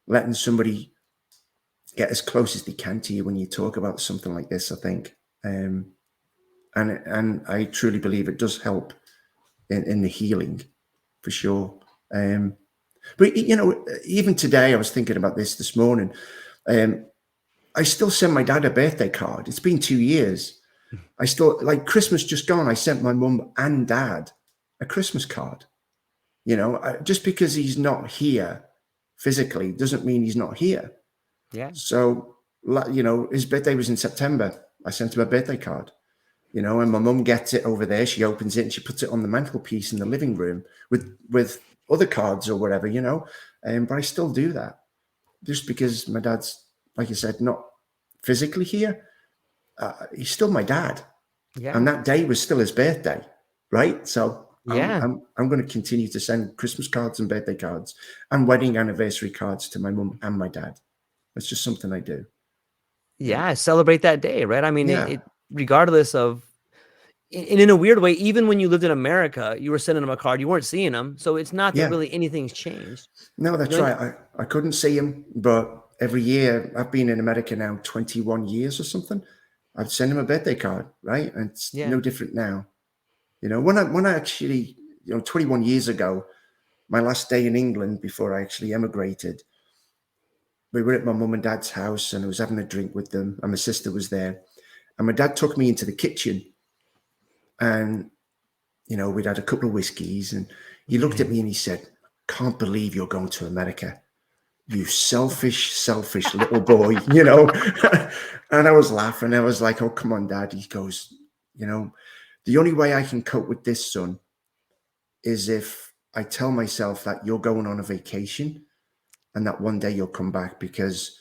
letting somebody get as close as they can to you when you talk about something like this, I think. And I truly believe it does help in the healing, for sure. But even today, I was thinking about this morning. I still send my dad a birthday card. It's been 2 years. I still, like, Christmas just gone, I sent my mum and dad a Christmas card. Just because he's not here physically doesn't mean he's not here. Yeah. So, his birthday was in September. I sent him a birthday card, and my mum gets it over there. She opens it and she puts it on the mantelpiece in the living room with other cards or whatever, but I still do that just because my dad's like I said, not physically here, he's still my dad. Yeah. And that day was still his birthday, right? So Yeah. I'm going to continue to send Christmas cards and birthday cards and wedding anniversary cards to my mum and my dad. It's just something I do. Yeah. Celebrate that day, right? I mean, Yeah. it regardless of, and in a weird way, even when you lived in America, you were sending them a card, you weren't seeing them. So it's not that Yeah. really anything's changed. No, that's You know, right. I couldn't see him, but every year I've been in America now 21 years or something. I'd send him a birthday card, right? And it's yeah. no different now. When I actually, 21 years ago, my last day in England before I actually emigrated, we were at my mum and dad's house and I was having a drink with them and my sister was there. And my dad took me into the kitchen and, we'd had a couple of whiskeys and he looked at me and he said, "Can't believe you're going to America. You selfish little boy," And I was laughing. I was like, "Oh, come on, Dad." He goes, "The only way I can cope with this, son, is if I tell myself that you're going on a vacation and that one day you'll come back, because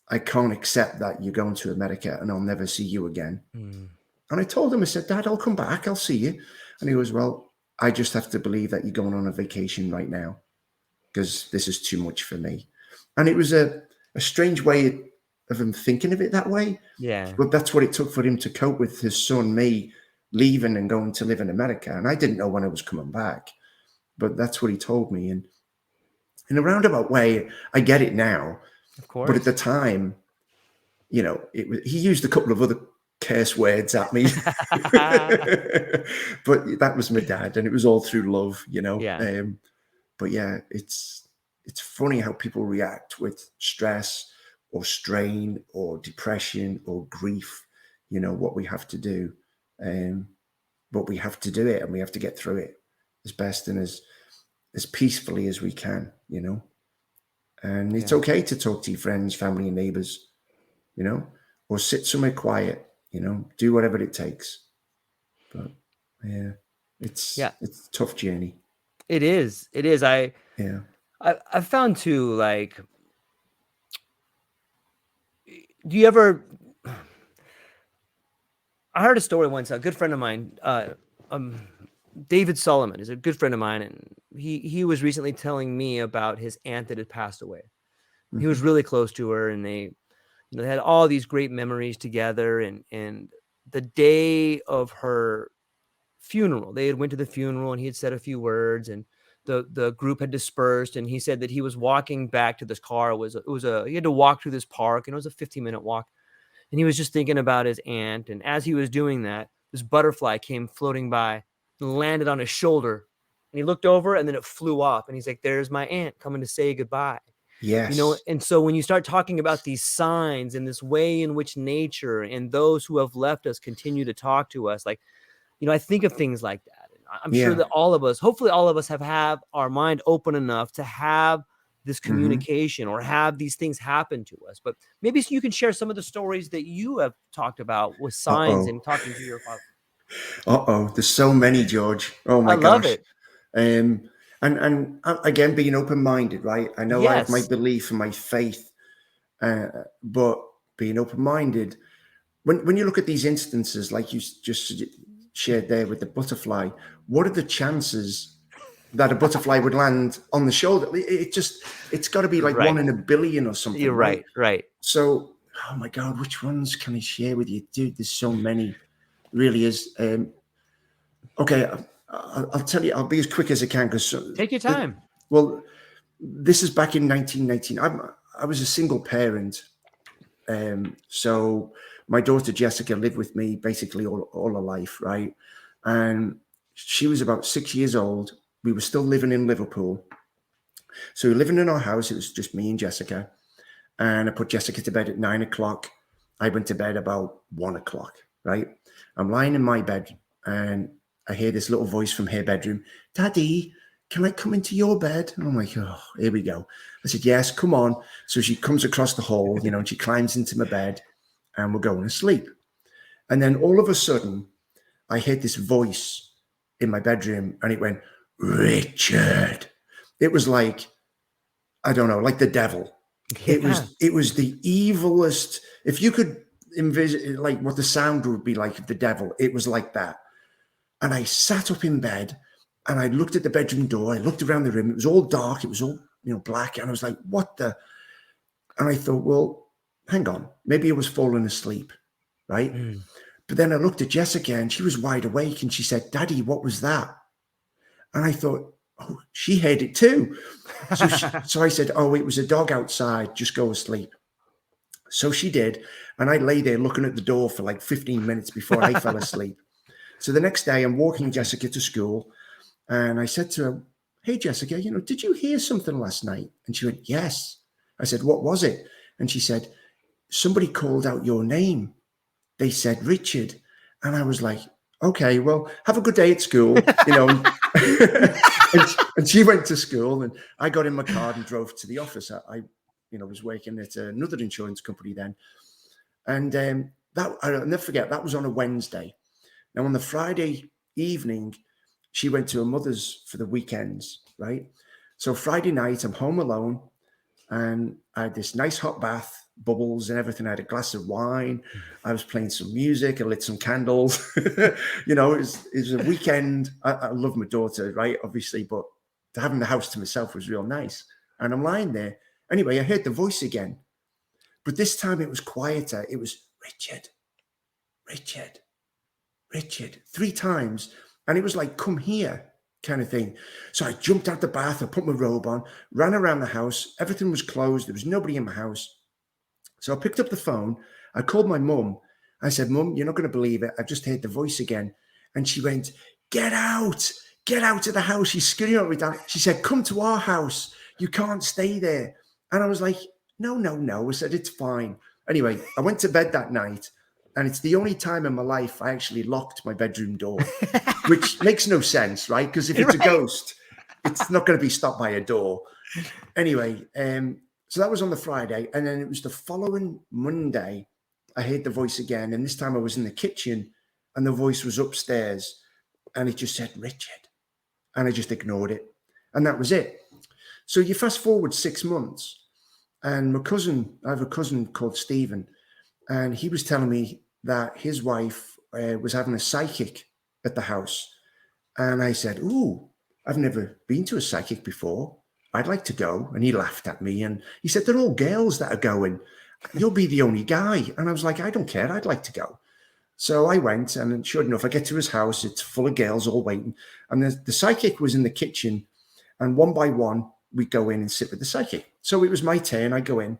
I can't accept that you're going to America and I'll never see you again." Mm. And I told him, I said, "Dad, I'll come back. I'll see you." And he goes, "Well, I just have to believe that you're going on a vacation right now because this is too much for me." And it was a strange way of him thinking of it that way. Yeah. But that's what it took for him to cope with his son, me, leaving and going to live in America. And I didn't know when I was coming back, but that's what he told me. And in a roundabout way, I get it now. Of But at the course. time, he used a couple of other curse words at me. But that was my dad, and it was all through love. Yeah. But yeah, it's funny how people react with stress or strain or depression or grief. What we have to do, but we have to do it, and we have to get through it as best and as peacefully as we can. And it's Yeah. okay to talk to your friends, family, and neighbors. Or sit somewhere quiet. Do whatever it takes. But yeah, it's Yeah. it's a tough journey. It is. It is. Yeah. I found too, like, do you ever, I heard a story once, a good friend of mine, David Solomon is a good friend of mine. And he was recently telling me about his aunt that had passed away. He was really close to her, and they had all these great memories together. And the day of her funeral, they had went to the funeral and he had said a few words, and the group had dispersed. And he said that he was walking back to this car. He had to walk through this park, and it was a 15-minute walk. And he was just thinking about his aunt. And as he was doing that, this butterfly came floating by and landed on his shoulder. And he looked over, and then it flew off. And he's like, "There's my aunt coming to say goodbye." Yes. And so when you start talking about these signs and this way in which nature and those who have left us continue to talk to us, like, I think of things like that. And I'm sure Yeah. that hopefully all of us have our mind open enough to have this communication or have these things happen to us. But maybe you can share some of the stories that you have talked about with signs and talking to your father. There's so many, George. Oh I my love gosh. it. And again, being open-minded, right? I know I have my Yes. belief and my faith, but being open-minded. When you look at these instances, like you just shared there with the butterfly, what are the chances that a butterfly would land on the shoulder? It's got to be like Right. 1 in a billion or something. You're right. Right. So, oh my God, which ones can I share with you? Dude, there's so many. Really is. Okay, I'll tell you, I'll be as quick as I can because Take your time. this is back in 1919. I was a single parent. So my daughter Jessica lived with me basically all her life, right? And she was about 6 years old. We were still living in Liverpool. So we were living in our house. It was just me and Jessica. And I put Jessica to bed at 9 o'clock. I went to bed about 1 o'clock, right? I'm lying in my bed and I hear this little voice from her bedroom. "Daddy, can I come into your bed?" And I'm like, "Oh, here we go." I said, "Yes, come on." So she comes across the hall, and she climbs into my bed and we're going to sleep. And then all of a sudden, I heard this voice in my bedroom and it went, "Richard." It was like, I don't know, like the devil. Yeah. It was the evilest. If you could envision like what the sound would be like of the devil, it was like that. And I sat up in bed and I looked at the bedroom door. I looked around the room. It was all dark. It was all, black. And I was like, what the? And I thought, well, hang on. Maybe I was falling asleep, right? Mm. But then I looked at Jessica and she was wide awake and she said, Daddy, what was that? And I thought, oh, she heard it too. So I said, oh, it was a dog outside. Just go to sleep. So she did. And I lay there looking at the door for like 15 minutes before I fell asleep. So the next day I'm walking Jessica to school and I said to her, hey, Jessica, did you hear something last night? And she went, yes. I said, what was it? And she said, somebody called out your name. They said, Richard. And I was like, okay, well, have a good day at school, and she went to school and I got in my car and drove to the office. I was working at another insurance company then. And that I'll never forget, that was on a Wednesday. Now on the Friday evening, she went to her mother's for the weekends, right? So Friday night, I'm home alone and I had this nice hot bath, bubbles and everything. I had a glass of wine. I was playing some music. I lit some candles. It was a weekend. I love my daughter, right? Obviously, but having the house to myself was real nice. And I'm lying there. Anyway, I heard the voice again, but this time it was quieter. It was Richard, Richard, Richard, 3 times. And it was like, come here kind of thing. So I jumped out the bath. I put my robe on, ran around the house. Everything was closed. There was nobody in my house. So I picked up the phone. I called my mum. I said, Mum, you're not going to believe it. I've just heard the voice again. And she went, get out of the house. She's screaming at me down. She said, come to our house. You can't stay there. And I was like, no. I said, it's fine. Anyway, I went to bed that night. And it's the only time in my life I actually locked my bedroom door, which makes no sense, right? Because if it's a ghost, it's not going to be stopped by a door. Anyway, so that was on the Friday. And then it was the following Monday, I heard the voice again. And this time I was in the kitchen and the voice was upstairs. And it just said, Richard. And I just ignored it. And that was it. So you fast forward 6 months. And I have a cousin called Stephen. And he was telling me that his wife was having a psychic at the house. And I said, ooh, I've never been to a psychic before. I'd like to go. And he laughed at me. And he said, they're all girls that are going. You'll be the only guy. And I was like, I don't care. I'd like to go. So I went. And sure enough, I get to his house. It's full of girls all waiting. And the psychic was in the kitchen. And one by one, we go in and sit with the psychic. So it was my turn. I go in.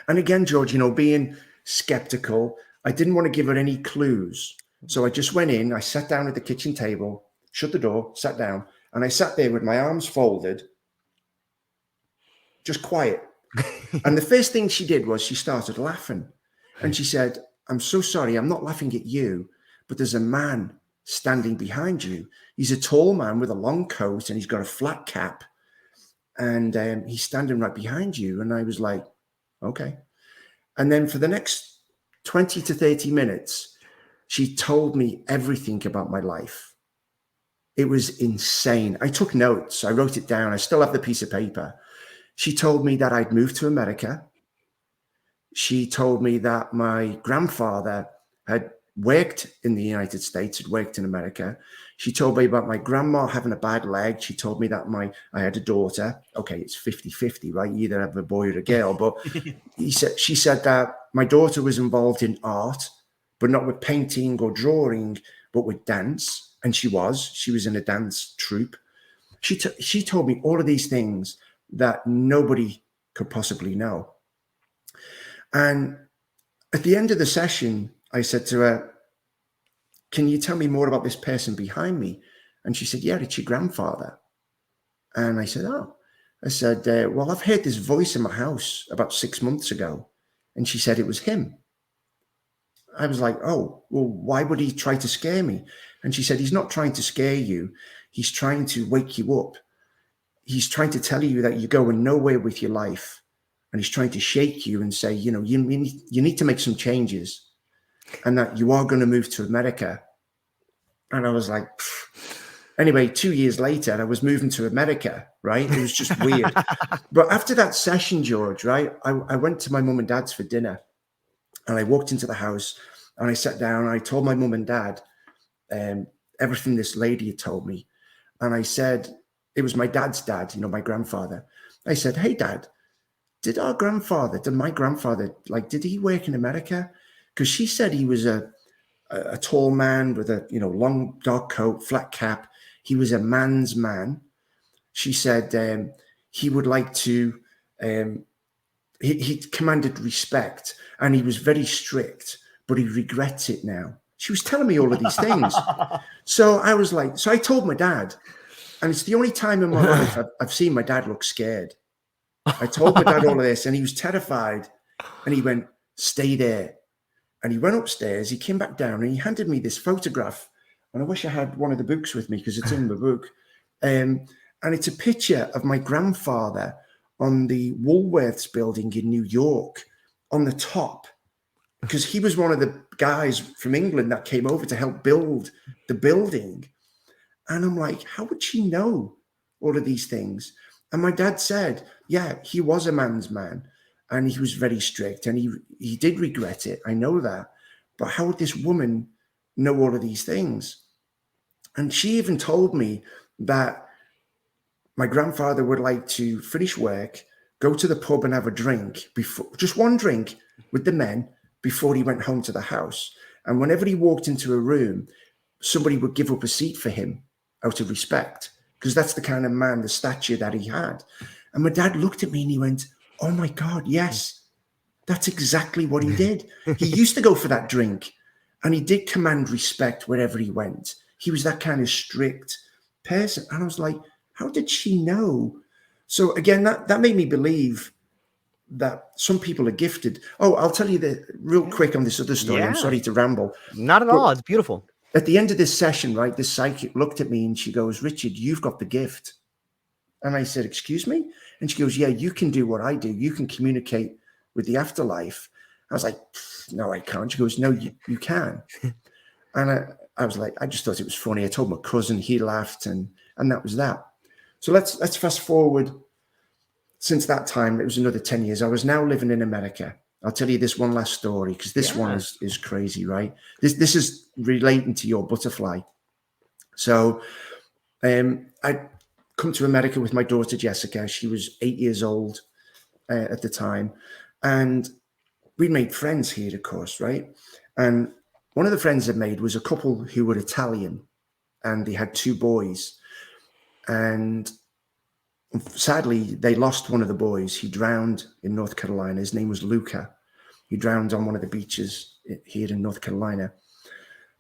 And again, George, being skeptical, I didn't want to give her any clues. So I just went in, I sat down at the kitchen table, shut the door, sat down, and I sat there with my arms folded, just quiet. And the first thing she did was she started laughing. And she said, I'm so sorry, I'm not laughing at you, but there's a man standing behind you. He's a tall man with a long coat and he's got a flat cap. And he's standing right behind you. And I was like, okay. And then for the next 20 to 30 minutes, she told me everything about my life. It was insane. I took notes. I wrote it down. I still have the piece of paper. She told me that I'd moved to America. She told me that my grandfather had worked in the United States, had worked in America. She told me about my grandma having a bad leg. She told me that I had a daughter. Okay, it's 50-50, right? You either have a boy or a girl. But she said that my daughter was involved in art, but not with painting or drawing, but with dance. And she was in a dance troupe. She told me all of these things that nobody could possibly know. And at the end of the session, I said to her, can you tell me more about this person behind me? And she said, yeah, it's your grandfather. And I said, oh. I said, well, I've heard this voice in my house about 6 months ago. And she said it was him. I was like, oh, well, why would he try to scare me? And she said, he's not trying to scare you. He's trying to wake you up. He's trying to tell you that you're going nowhere with your life. And he's trying to shake you and say, you need to make some changes and that you are going to move to America. And I was like, Anyway, 2 years later, I was moving to America, right? It was just weird. But after that session, George, right, I went to my mum and dad's for dinner, and I walked into the house and I sat down and I told my mum and dad everything this lady had told me. And I said, it was my dad's dad, my grandfather. I said, hey, Dad, did my grandfather, like, did he work in America? Because she said he was a tall man with a, long dark coat, flat cap. He was a man's man. She said he would like to, he commanded respect, and he was very strict, but he regrets it now. She was telling me all of these things. So I was like, so I told my dad, and it's the only time in my life I've seen my dad look scared. I told my dad all of this, and he was terrified, and he went, stay there. And he went upstairs, he came back down, and he handed me this photograph. And I wish I had one of the books with me, because it's in the book. And it's a picture of my grandfather on the Woolworths building in New York on the top, because he was one of the guys from England that came over to help build the building. And I'm like, how would she know all of these things? And my dad said, yeah, he was a man's man, and he was very strict, and he did regret it. I know that. But how would this woman know all of these things? And she even told me that my grandfather would like to finish work, go to the pub and have a drink, just one drink with the men before he went home to the house. And whenever he walked into a room, somebody would give up a seat for him out of respect, because that's the kind of man, the stature that he had. And my dad looked at me and he went, oh my God, yes, that's exactly what he did. He used to go for that drink, and he did command respect wherever he went. He was that kind of strict person. And I was like, how did she know? So again, that made me believe that some people are gifted. Oh, I'll tell you that real quick on this other story. Yeah. I'm sorry to ramble. Not at all. It's beautiful. At the end of this session, right, this psychic looked at me and she goes, Richard, you've got the gift. And I said, excuse me? And she goes, yeah, you can do what I do. You can communicate with the afterlife. I was like, no, I can't. She goes, no, you can. And I was like, I just thought it was funny. I told my cousin, he laughed, and that was that. So let's fast forward. Since that time, it was another 10 years. I was now living in America. I'll tell you this one last story, because this one is crazy, right? This is relating to your butterfly. So I come to America with my daughter, Jessica. She was 8 years old at the time. And we made friends here, of course, right? And one of the friends I made was a couple who were Italian, and they had 2 boys. And sadly, they lost one of the boys. He drowned in North Carolina. His name was Luca. He drowned on one of the beaches here in North Carolina.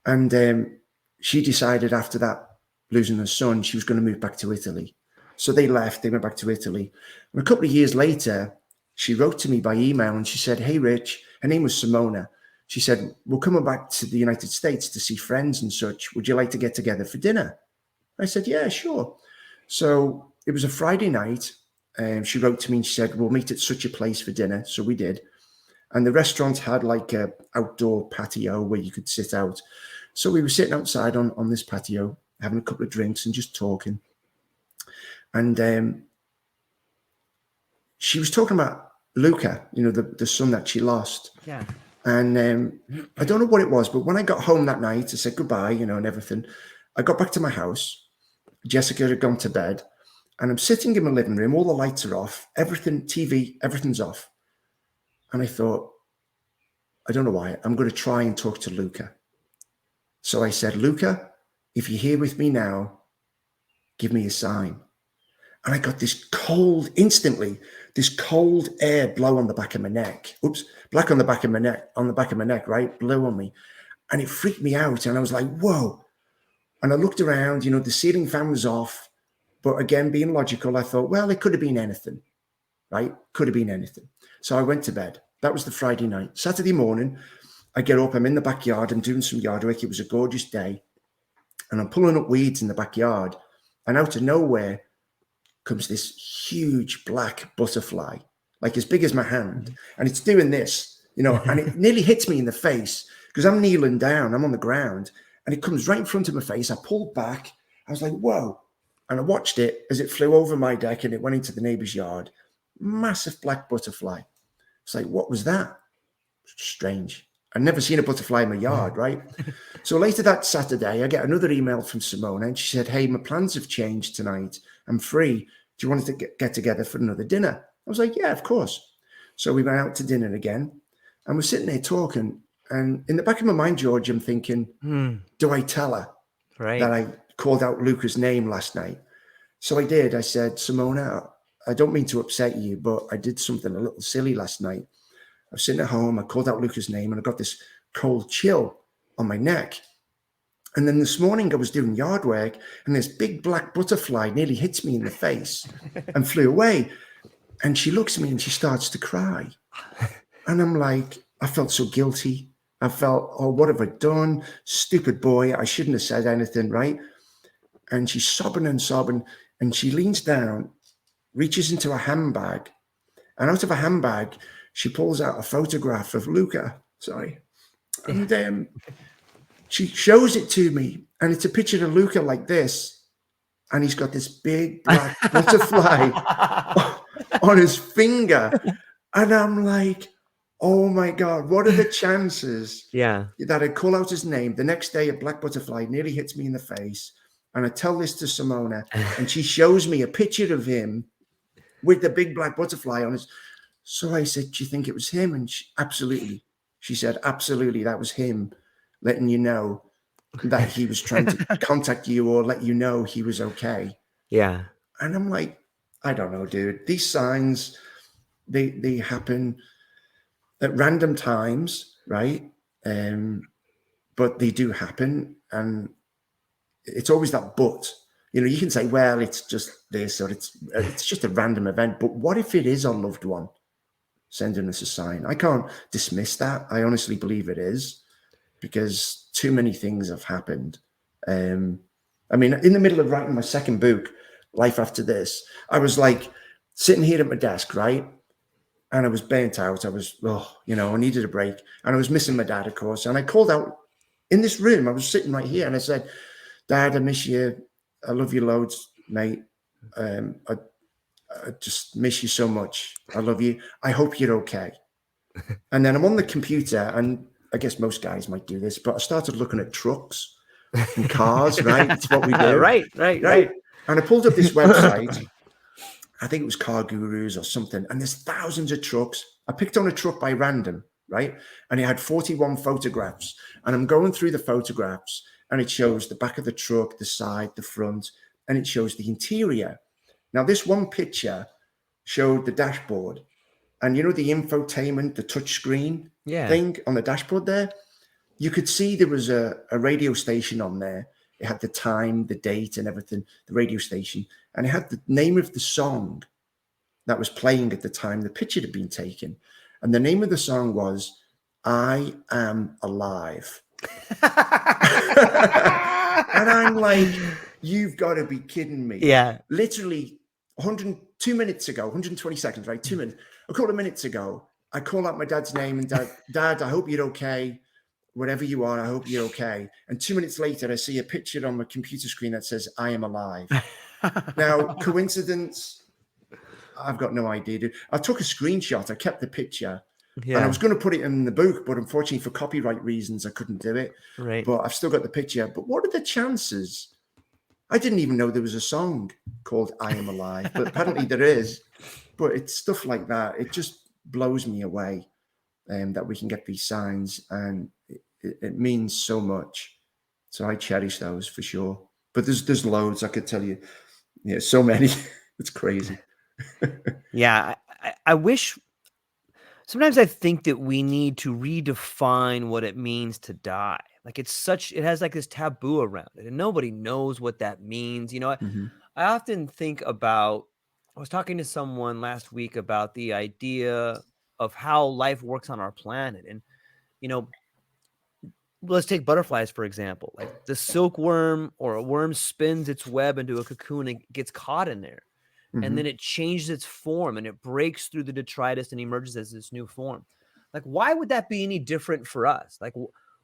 And she decided after that, losing her son, she was going to move back to Italy. So they left. They went back to Italy. And a couple of years later, she wrote to me by email, and she said, hey, Rich, her name was Simona. She said, we're coming back to the United States to see friends and such. Would you like to get together for dinner? I said, yeah, sure. So it was a Friday night, and she wrote to me and she said, we'll meet at such a place for dinner. So we did. And the restaurant had like a outdoor patio where you could sit out. So we were sitting outside on this patio, having a couple of drinks and just talking. And she was talking about Luca, the son that she lost. Yeah. And I don't know what it was, but when I got home that night, I said goodbye, and everything. I got back to my house. Jessica had gone to bed. And I'm sitting in my living room, all the lights are off, everything, TV, everything's off. And I thought, I don't know why, I'm going to try and talk to Luca. So I said, Luca, if you're here with me now, give me a sign. And I got this cold air blow on the back of my neck. Oops, black on the back of my neck, right? Blew on me. And it freaked me out. And I was like, whoa. And I looked around, the ceiling fan was off. But again, being logical, I thought, well, it could have been anything, right? Could have been anything. So I went to bed. That was the Friday night. Saturday morning, I get up, I'm in the backyard, I'm doing some yard work. It was a gorgeous day. And I'm pulling up weeds in the backyard. And out of nowhere comes this huge black butterfly, like as big as my hand. And it's doing this, and it nearly hits me in the face because I'm kneeling down, I'm on the ground, and it comes right in front of my face. I pulled back I was like, whoa. And I watched it as it flew over my deck and it went into the neighbor's yard. Massive black butterfly. It's like, what was that? Strange. I'd never seen a butterfly in my yard, right? So later that Saturday, I get another email from Simona and she said, hey, my plans have changed tonight. I'm free. Do you want to get together for another dinner? I was like, yeah, of course. So we went out to dinner again and we're sitting there talking. And in the back of my mind, George, I'm thinking, do I tell her that I called out Luca's name last night? So I did. I said, Simona, I don't mean to upset you, but I did something a little silly last night. I was sitting at home, I called out Luca's name and I got this cold chill on my neck. And then this morning I was doing yard work and this big black butterfly nearly hits me in the face and flew away. And she looks at me and she starts to cry. And I'm like, I felt so guilty. I felt, oh, what have I done? Stupid boy. I shouldn't have said anything, right? And she's sobbing and sobbing. And she leans down, reaches into a handbag. And out of a handbag, she pulls out a photograph of Luca. Sorry. And she shows it to me. And it's a picture of Luca like this. And he's got this big black butterfly on his finger. And I'm like, oh my God, what are the chances that I call out his name? The next day, a black butterfly nearly hits me in the face. And I tell this to Simona, and she shows me a picture of him with the big black butterfly on his. So I said, do you think it was him? And absolutely. She said, absolutely, that was him letting you know that he was trying to contact you or let you know he was okay. Yeah. And I'm like, I don't know, dude. These signs, they happen at random times, right? But they do happen. And it's always that but. You know, you can say, well, it's just this or it's just a random event. But what if it is our loved one sending us a sign? I can't dismiss that. I honestly believe it is, because too many things have happened. I mean, in the middle of writing my second book, Life After This, I was like sitting here at my desk, right? And I was burnt out. I was, I needed a break. And I was missing my dad, of course. And I called out in this room. I was sitting right here and I said, Dad, I miss you. I love you loads, mate. I just miss you so much. I love you. I hope you're okay. And then I'm on the computer, and I guess most guys might do this, but I started looking at trucks and cars, right? It's what we do. Right. And I pulled up this website. I think it was Car Gurus or something. And there's thousands of trucks. I picked on a truck by random, right? And it had 41 photographs. And I'm going through the photographs, and it shows the back of the truck, the side, the front, and it shows the interior. Now, this one picture showed the dashboard. And you know the infotainment, the touch screen thing on the dashboard there? You could see there was a radio station on there. It had the time, the date and everything, the radio station. And it had the name of the song that was playing at the time the picture had been taken. And the name of the song was I Am Alive. And I'm like, you've got to be kidding me. Yeah. Literally 2 minutes ago, 120 seconds, right? 2 minutes. A couple of minutes ago, I call out my dad's name and Dad, I hope you're okay. Whatever you are, I hope you're okay. And 2 minutes later, I see a picture on my computer screen that says, I am alive. Now, coincidence? I've got no idea, dude. I took a screenshot. I kept the picture. Yeah. And I was going to put it in the book, but unfortunately for copyright reasons, I couldn't do it. Right. But I've still got the picture. But what are the chances? I didn't even know there was a song called I Am Alive, but apparently there is. But it's stuff like that. It just blows me away that we can get these signs, and it means so much. So I cherish those for sure. But there's loads, I could tell you. Yeah, so many. It's crazy. Yeah, I wish. Sometimes I think that we need to redefine what it means to die. Like it has like this taboo around it, and nobody knows what that means. You know, I often think about, I was talking to someone last week about the idea of how life works on our planet. And, you know, let's take butterflies, for example. Like the silkworm or a worm spins its web into a cocoon and gets caught in there. And then it changes its form and it breaks through the detritus and emerges as this new form. Like, why would that be any different for us? Like,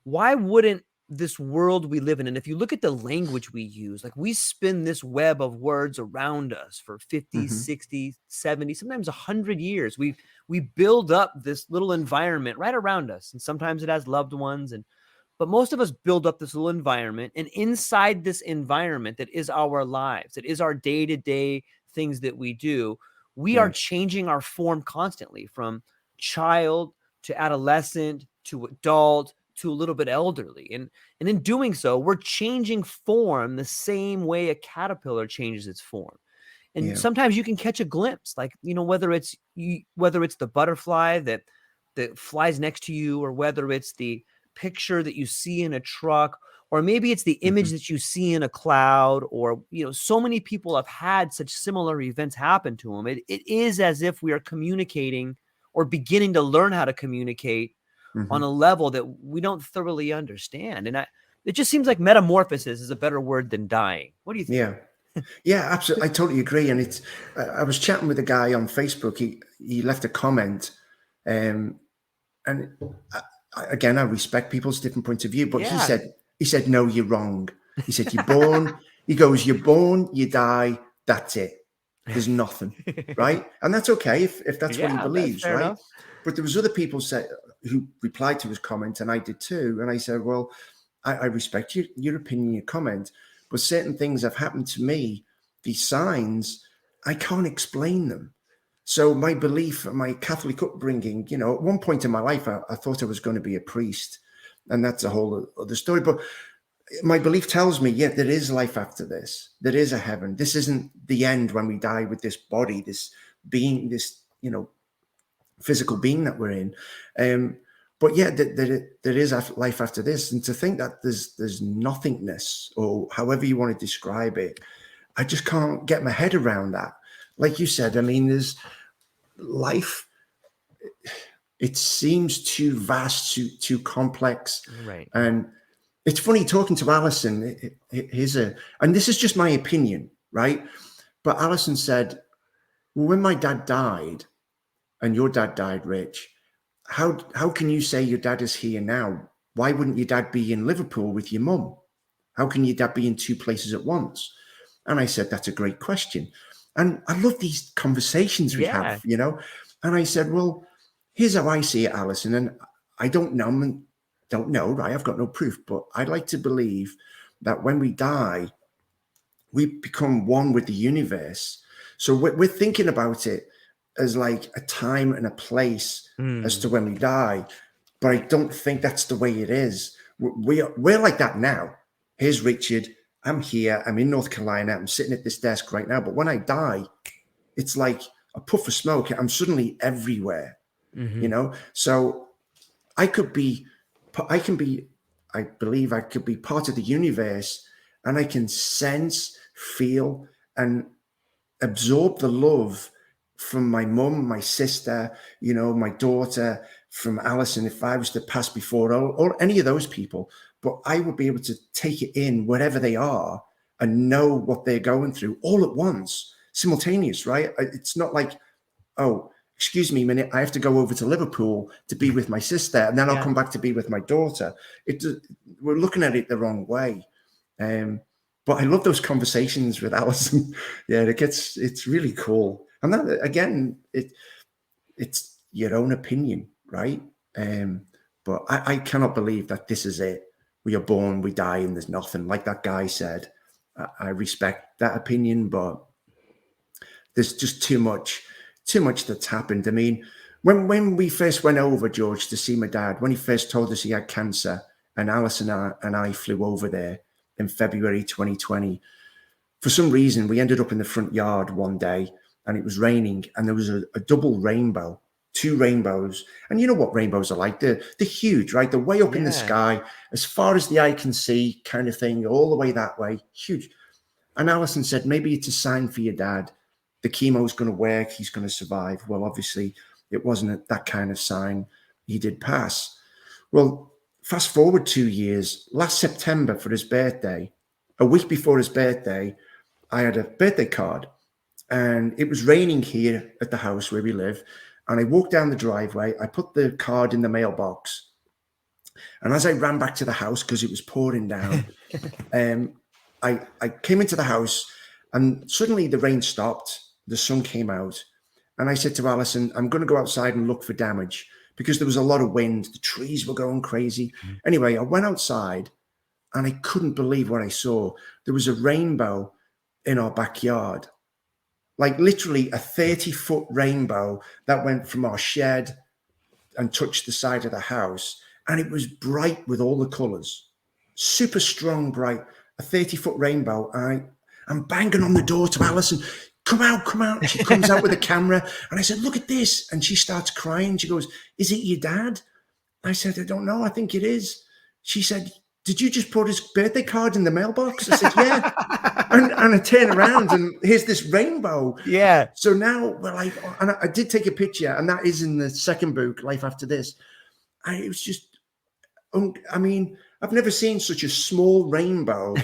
why wouldn't this world we live in, and if you look at the language we use, like we spin this web of words around us for 50, Mm-hmm. 60, 70, sometimes 100 years. We build up this little environment right around us, and sometimes it has loved ones, but most of us build up this little environment, and inside this environment that is our lives, that is our day-to-day things that we do, we are changing our form constantly, from child to adolescent to adult to a little bit elderly. And in doing so, we're changing form the same way a caterpillar changes its form. And sometimes you can catch a glimpse, like, whether it's the butterfly that flies next to you, or whether it's the picture that you see in a truck, or maybe it's the image that you see in a cloud, or so many people have had such similar events happen to them. It is as if we are communicating, or beginning to learn how to communicate on a level that we don't thoroughly understand. And it just seems like metamorphosis is a better word than dying. What do you think? Yeah, absolutely. I totally agree. And I was chatting with a guy on Facebook. He left a comment, and again, I respect people's different points of view, but he said, no, you're wrong. He said, you're born. He goes, you're born, you die. That's it. There's nothing, right? And that's okay if that's what he believes, right? Enough. But there was other people who replied to his comment, and I did too. And I said, well, I respect your opinion, your comment, but certain things have happened to me, these signs, I can't explain them. So my belief, my Catholic upbringing, at one point in my life, I thought I was going to be a priest, and that's a whole other story. But my belief tells me, there is life after this. There is a heaven. This isn't the end when we die with this body, this being, this, physical being that we're in. But there is life after this. And to think that there's nothingness, or however you want to describe it, I just can't get my head around that. Like you said, I mean, there's life. It seems too vast, too complex. Right. And it's funny talking to Alison. And this is just my opinion, right? But Alison said, well, when my dad died, and your dad died, Rich, how can you say your dad is here now? Why wouldn't your dad be in Liverpool with your mum? How can your dad be in two places at once? And I said, that's a great question. And I love these conversations we have, And I said, well, here's how I see it, Alison. And I don't know, right? I've got no proof, but I'd like to believe that when we die, we become one with the universe. So we're thinking about it as like a time and a place as to when we die. But I don't think that's the way it is. We're like that now. Here's Richard. I'm here. I'm in North Carolina. I'm sitting at this desk right now. But when I die, it's like a puff of smoke. I'm suddenly everywhere, So I believe I could be part of the universe, and I can sense, feel, and absorb the love from my mum, my sister, my daughter, from Alison, if I was to pass before, or any of those people. But I would be able to take it in wherever they are and know what they're going through all at once, simultaneous, right? It's not like, oh, excuse me a minute, I have to go over to Liverpool to be with my sister, and then I'll come back to be with my daughter. We're looking at it the wrong way. But I love those conversations with Alison. It's really cool. And that, again, it's your own opinion, right? But I cannot believe that this is it. We are born, we die, and there's nothing. Like that guy said, I respect that opinion, but there's just too much that's happened. I mean, when we first went over, George, to see my dad, when he first told us he had cancer, and Alison and I flew over there in February 2020, for some reason, we ended up in the front yard one day, and it was raining, and there was a double rainbow, two rainbows. And you know what rainbows are like? They're huge, right? They're way up in the sky, as far as the eye can see, kind of thing, all the way that way, huge. And Alison said, maybe it's a sign for your dad. The chemo's going to work. He's going to survive. Well, obviously, it wasn't that kind of sign. He did pass. Well, fast forward 2 years, last September for his birthday, a week before his birthday, I had a birthday card, and it was raining here at the house where we live. And I walked down the driveway. I put the card in the mailbox, And as I ran back to the house, because it was pouring down, I came into the house and suddenly the rain stopped. The sun came out. And I said to Alison, I'm going to go outside and look for damage because there was a lot of wind. The trees were going crazy. Anyway, I went outside and I couldn't believe what I saw. There was a rainbow in our backyard, like literally a 30-foot rainbow that went from our shed and touched the side of the house. And it was bright with all the colors, super strong, bright, a 30-foot rainbow. I'm banging on the door to Alison. Come out, come out. She comes out with a camera. And I said, look at this. And she starts crying. She goes, is it your dad? I said, I don't know. I think it is. She said, did you just put his birthday card in the mailbox? I said, yeah. And I turn around and here's this rainbow. Yeah. So now we're like, and I did take a picture, and that is in the second book, Life After This. And it was just, I mean, I've never seen such a small rainbow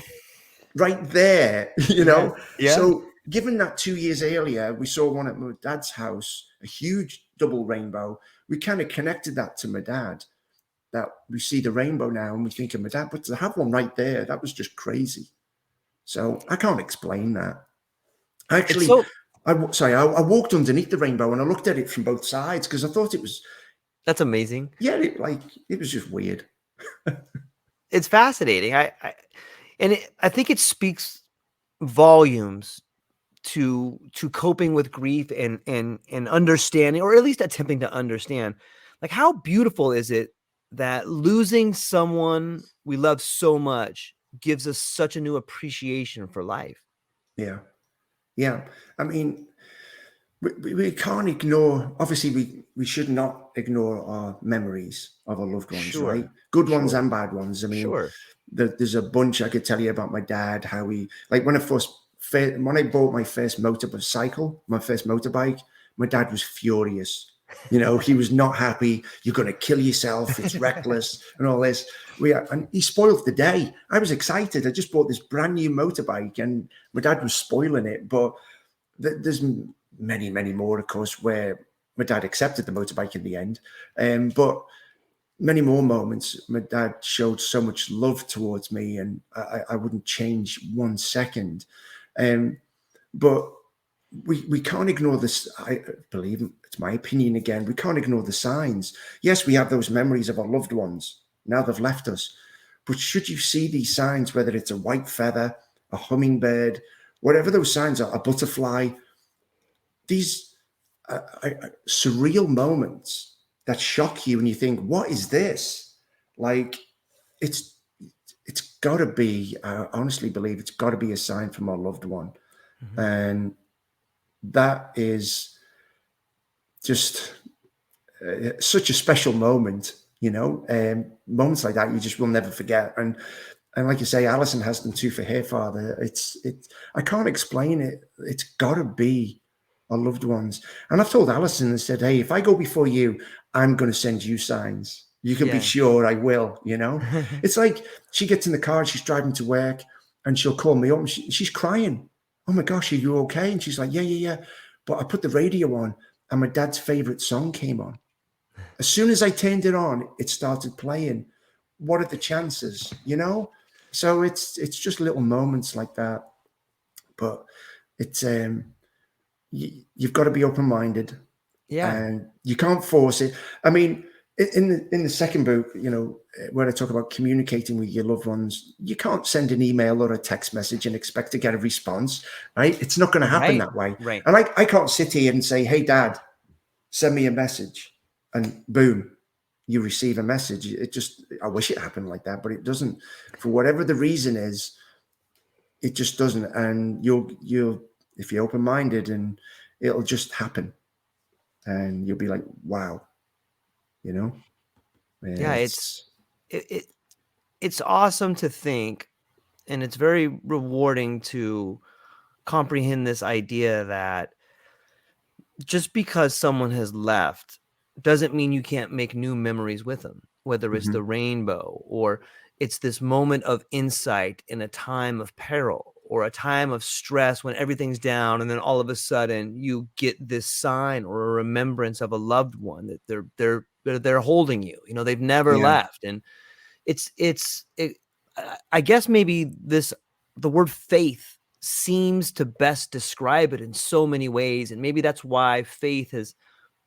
right there, you know? Yeah. So given that 2 years earlier, we saw one at my dad's house, a huge double rainbow, we kind of connected that to my dad, that we see the rainbow now and we think of my dad, but to have one right there, that was just crazy. So I can't explain that. Actually, I walked underneath the rainbow and I looked at it from both sides because I thought it was. That's amazing. Yeah, it was just weird. It's fascinating. I think it speaks volumes to coping with grief and understanding, or at least attempting to understand. Like, how beautiful is it that losing someone we love so much gives us such a new appreciation for life. Yeah. Yeah. I mean, we can't ignore, obviously we should not ignore our memories of our loved ones, right? Good ones and bad ones. I mean, there's a bunch I could tell you about my dad, how he, like when I bought my first motorbike, my dad was furious. You know, he was not happy. You're going to kill yourself. It's reckless and all this. And he spoiled the day. I was excited. I just bought this brand new motorbike and my dad was spoiling it. But there's many, many more, of course, where my dad accepted the motorbike in the end. But many more moments, my dad showed so much love towards me and I wouldn't change 1 second. But we can't ignore this. I believe it's my opinion again. We can't ignore the signs. Yes, we have those memories of our loved ones. Now they've left us. But should you see these signs, whether it's a white feather, a hummingbird, whatever those signs are, a butterfly, these surreal moments that shock you and you think, what is this? Like, it's got to be, I honestly believe it's got to be a sign from our loved one. Mm-hmm. And that is just such a special moment, you know. Moments like that you just will never forget. And like you say, Alison has them too for her father. It's I can't explain it. It's got to be our loved ones. And I've told Alison and said, hey, if I go before you, I'm going to send you signs. You can be sure I will, you know. It's like she gets in the car and she's driving to work and she'll call me up and she's crying. Oh my gosh, are you okay? And she's like, yeah. But I put the radio on and my dad's favorite song came on. As soon as I turned it on, it started playing. What are the chances, you know? So it's just little moments like that. But it's you've got to be open-minded. Yeah. And you can't force it. I mean, in the second book, you know, where I talk about communicating with your loved ones, you can't send an email or a text message and expect to get a response, right? It's not going to happen that way. Right. And I can't sit here and say, hey, Dad, send me a message. And boom, you receive a message. I wish it happened like that, but it doesn't. For whatever the reason is, it just doesn't. And you'll if you're open-minded, and it'll just happen. And you'll be like, wow. You know? Yeah, it's awesome to think, and it's very rewarding to comprehend this idea that just because someone has left doesn't mean you can't make new memories with them, whether it's the rainbow or it's this moment of insight in a time of peril or a time of stress when everything's down, and then all of a sudden you get this sign or a remembrance of a loved one that they're holding you. You know, they've never left, and I guess maybe the word faith seems to best describe it in so many ways. And maybe that's why faith has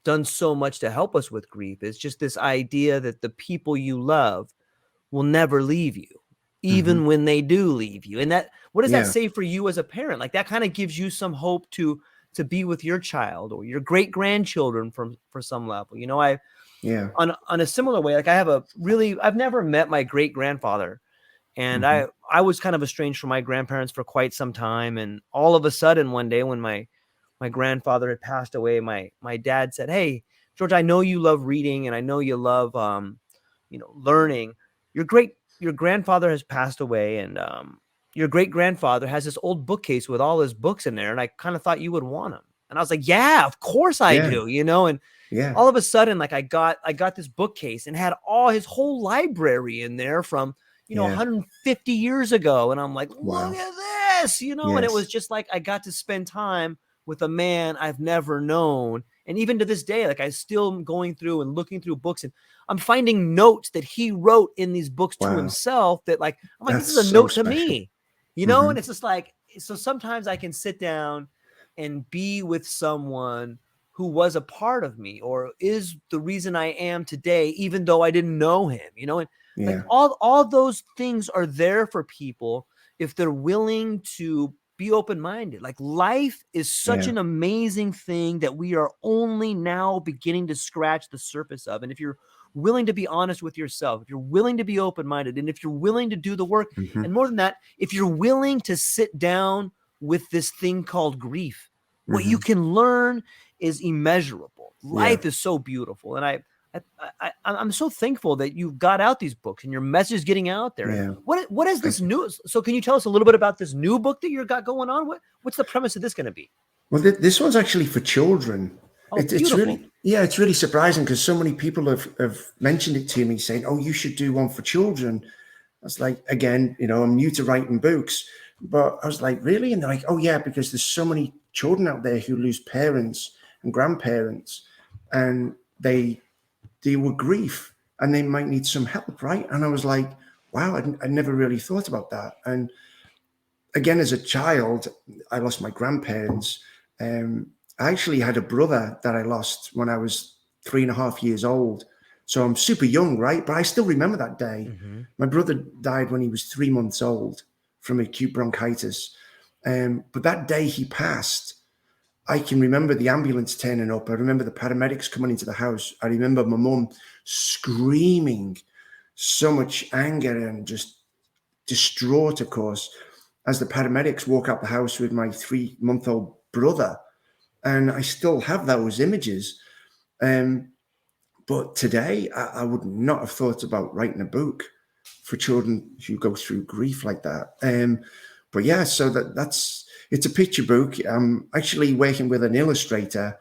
done so much to help us with grief. It's just this idea that the people you love will never leave you, even when they do leave you. And what does that say for you as a parent? Like, that kind of gives you some hope to be with your child or your great grandchildren for some level. On a similar way, like I've never met my great grandfather, and I was kind of estranged from my grandparents for quite some time. And all of a sudden one day when my grandfather had passed away, my dad said, "Hey, George, I know you love reading and I know you love, learning. Your grandfather has passed away, and your great grandfather has this old bookcase with all his books in there. And I kind of thought you would want them." And I was like, "Yeah, of course I do." And all of a sudden, like I got this bookcase and had his whole library in there from, 150 years ago. And I'm like, look at this, and it was just like, I got to spend time with a man I've never known. And even to this day, like I still am going through and looking through books, and I'm finding notes that he wrote in these books to himself that, like, I'm like, this is a note to me, and it's just like, so sometimes I can sit down and be with someone who was a part of me or is the reason I am today, even though I didn't know him, and like all those things are there for people if they're willing to be open-minded. Like, life is such an amazing thing that we are only now beginning to scratch the surface of. And if you're willing to be honest with yourself, if you're willing to be open-minded, and if you're willing to do the work, and more than that, if you're willing to sit down with this thing called grief, what you can learn is immeasurable. Life is so beautiful. And I'm so thankful that you've got out these books and your message is getting out there. Yeah. What is this new? So can you tell us a little bit about this new book that you've got going on? What's the premise of this going to be? Well, this one's actually for children. Oh, it's really surprising because so many people have mentioned it to me saying, "Oh, you should do one for children." I was like, again, I'm new to writing books, but I was like, really? And they're like, "Oh yeah, because there's so many children out there who lose parents and grandparents, and they deal with grief and they might need some help," right? And I was like, wow, I never really thought about that. And again, as a child, I lost my grandparents. I actually had a brother that I lost when I was 3.5 years old. So I'm super young, right? But I still remember that day. My brother died when he was 3 months old from acute bronchitis. But that day he passed, I can remember the ambulance turning up. I remember the paramedics coming into the house. I remember my mum screaming so much anger and just distraught, of course, as the paramedics walk out the house with my 3-month-old brother. And I still have those images. But today, I would not have thought about writing a book for children who go through grief like that. But yeah, so it's a picture book. I'm actually working with an illustrator.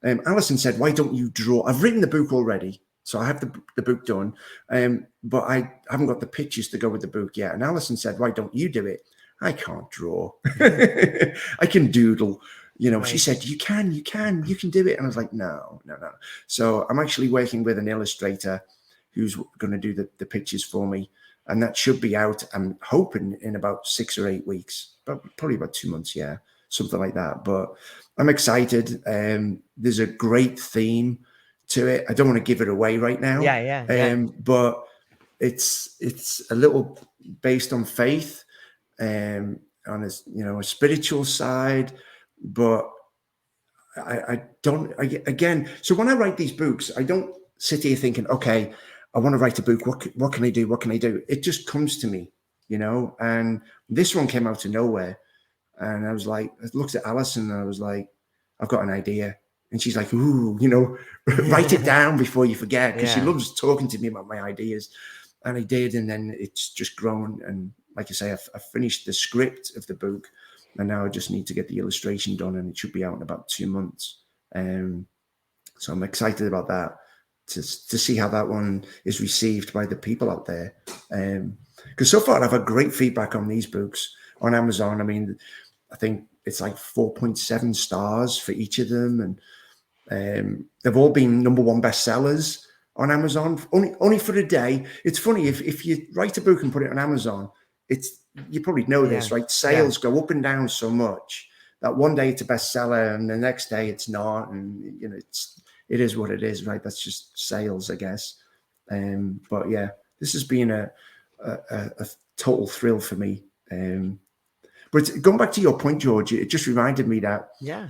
Alison said, "Why don't you draw?" I've written the book already, so I have the book done, but I haven't got the pictures to go with the book yet. And Alison said, "Why don't you do it?" I can't draw. I can doodle. Right. She said, you can do it. And I was like, no. So I'm actually working with an illustrator who's going to do the pictures for me. And that should be out, I'm hoping, in about 6 or 8 weeks, but probably about 2 months. Yeah, something like that. But I'm excited. There's a great theme to it. I don't want to give it away right now. Yeah. But it's a little based on faith, on a spiritual side. But I don't, again, so when I write these books, I don't sit here thinking, okay, I want to write a book. What can I do? What can I do? It just comes to me, and this one came out of nowhere. And I was like, I looked at Alison and I was like, I've got an idea. And she's like, ooh, write it down before you forget. Because she loves talking to me about my ideas. And I did. And then it's just grown. And like I say, I finished the script of the book. And now I just need to get the illustration done. And it should be out in about 2 months. So I'm excited about that, to see how that one is received by the people out there. Because so far I've had great feedback on these books on Amazon. I mean, I think it's like 4.7 stars for each of them. And they've all been #1 bestsellers. on Amazon, only for a day. It's funny, if you write a book and put it on Amazon, you probably know this, right? Sales go up and down so much that one day it's a bestseller and the next day it's not, and it is what it is, right? That's just sales, I guess. But yeah, this has been a total thrill for me. But going back to your point, George, it just reminded me that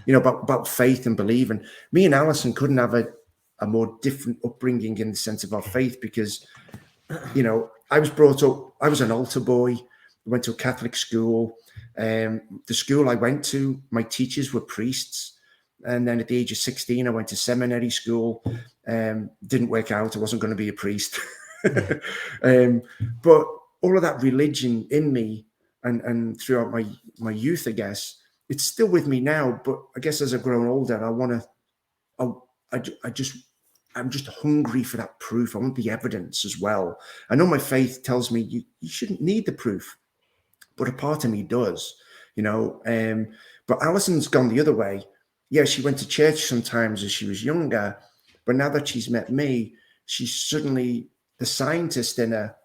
about faith and belief. And me and Alison couldn't have a more different upbringing in the sense of our faith, because I was brought up, I was an altar boy. I went to a Catholic school. The school I went to, my teachers were priests. And then at the age of 16, I went to seminary school. Didn't work out. I wasn't going to be a priest. But all of that religion in me and throughout my youth, I guess, it's still with me now. But I guess as I've grown older, I'm just hungry for that proof. I want the evidence as well. I know my faith tells me you shouldn't need the proof, but a part of me does, but Alison's gone the other way. Yeah, she went to church sometimes as she was younger, but now that she's met me, she's suddenly, the scientist in her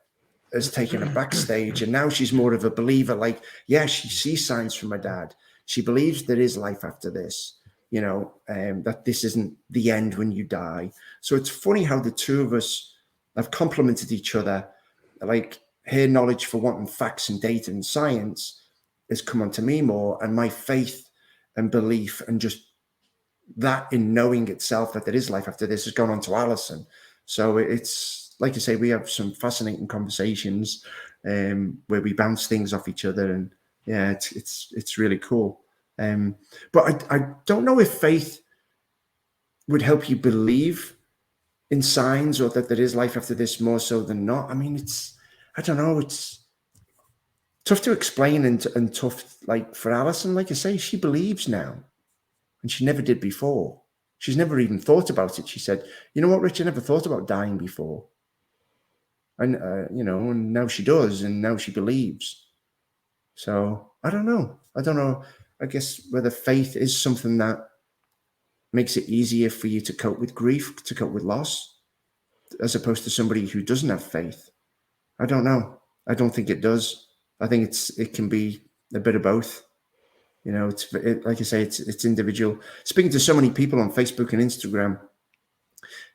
has taken a backstage, and now she's more of a believer. Like, yeah, she sees signs from her dad. She believes there is life after this, that this isn't the end when you die. So it's funny how the two of us have complemented each other. Like, her knowledge for wanting facts and data and science has come onto me more, and my faith and belief and just that in knowing itself that there is life after this has gone on to Alison. So it's like you say, we have some fascinating conversations where we bounce things off each other, and yeah, it's really cool. But I don't know if faith would help you believe in signs or that there is life after this more so than not. I mean, I don't know, it's tough to explain and tough, like for Alison, like I say, she believes now. And she never did before. She's never even thought about it. She said, "You know what, Rich? I never thought about dying before." And, and now she does, and now she believes. So I don't know. I guess whether faith is something that makes it easier for you to cope with grief, to cope with loss, as opposed to somebody who doesn't have faith. I don't know. I don't think it does. I think it can be a bit of both. Like I say, it's individual. Speaking to so many people on Facebook and Instagram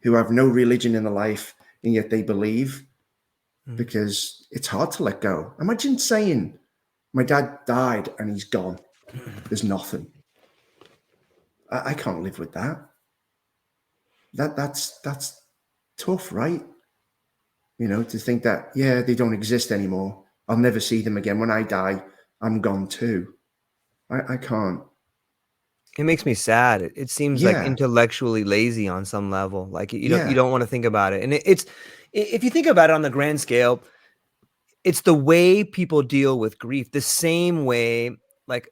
who have no religion in their life, and yet they believe, because it's hard to let go. Imagine saying, "My dad died and he's gone. There's nothing." I can't live with that. That's tough, right? To think that, yeah, they don't exist anymore. I'll never see them again. When I die, I'm gone too. I can't. It makes me sad. It seems like intellectually lazy on some level. Like you don't want to think about it. And it's if you think about it on the grand scale, it's the way people deal with grief. The same way, like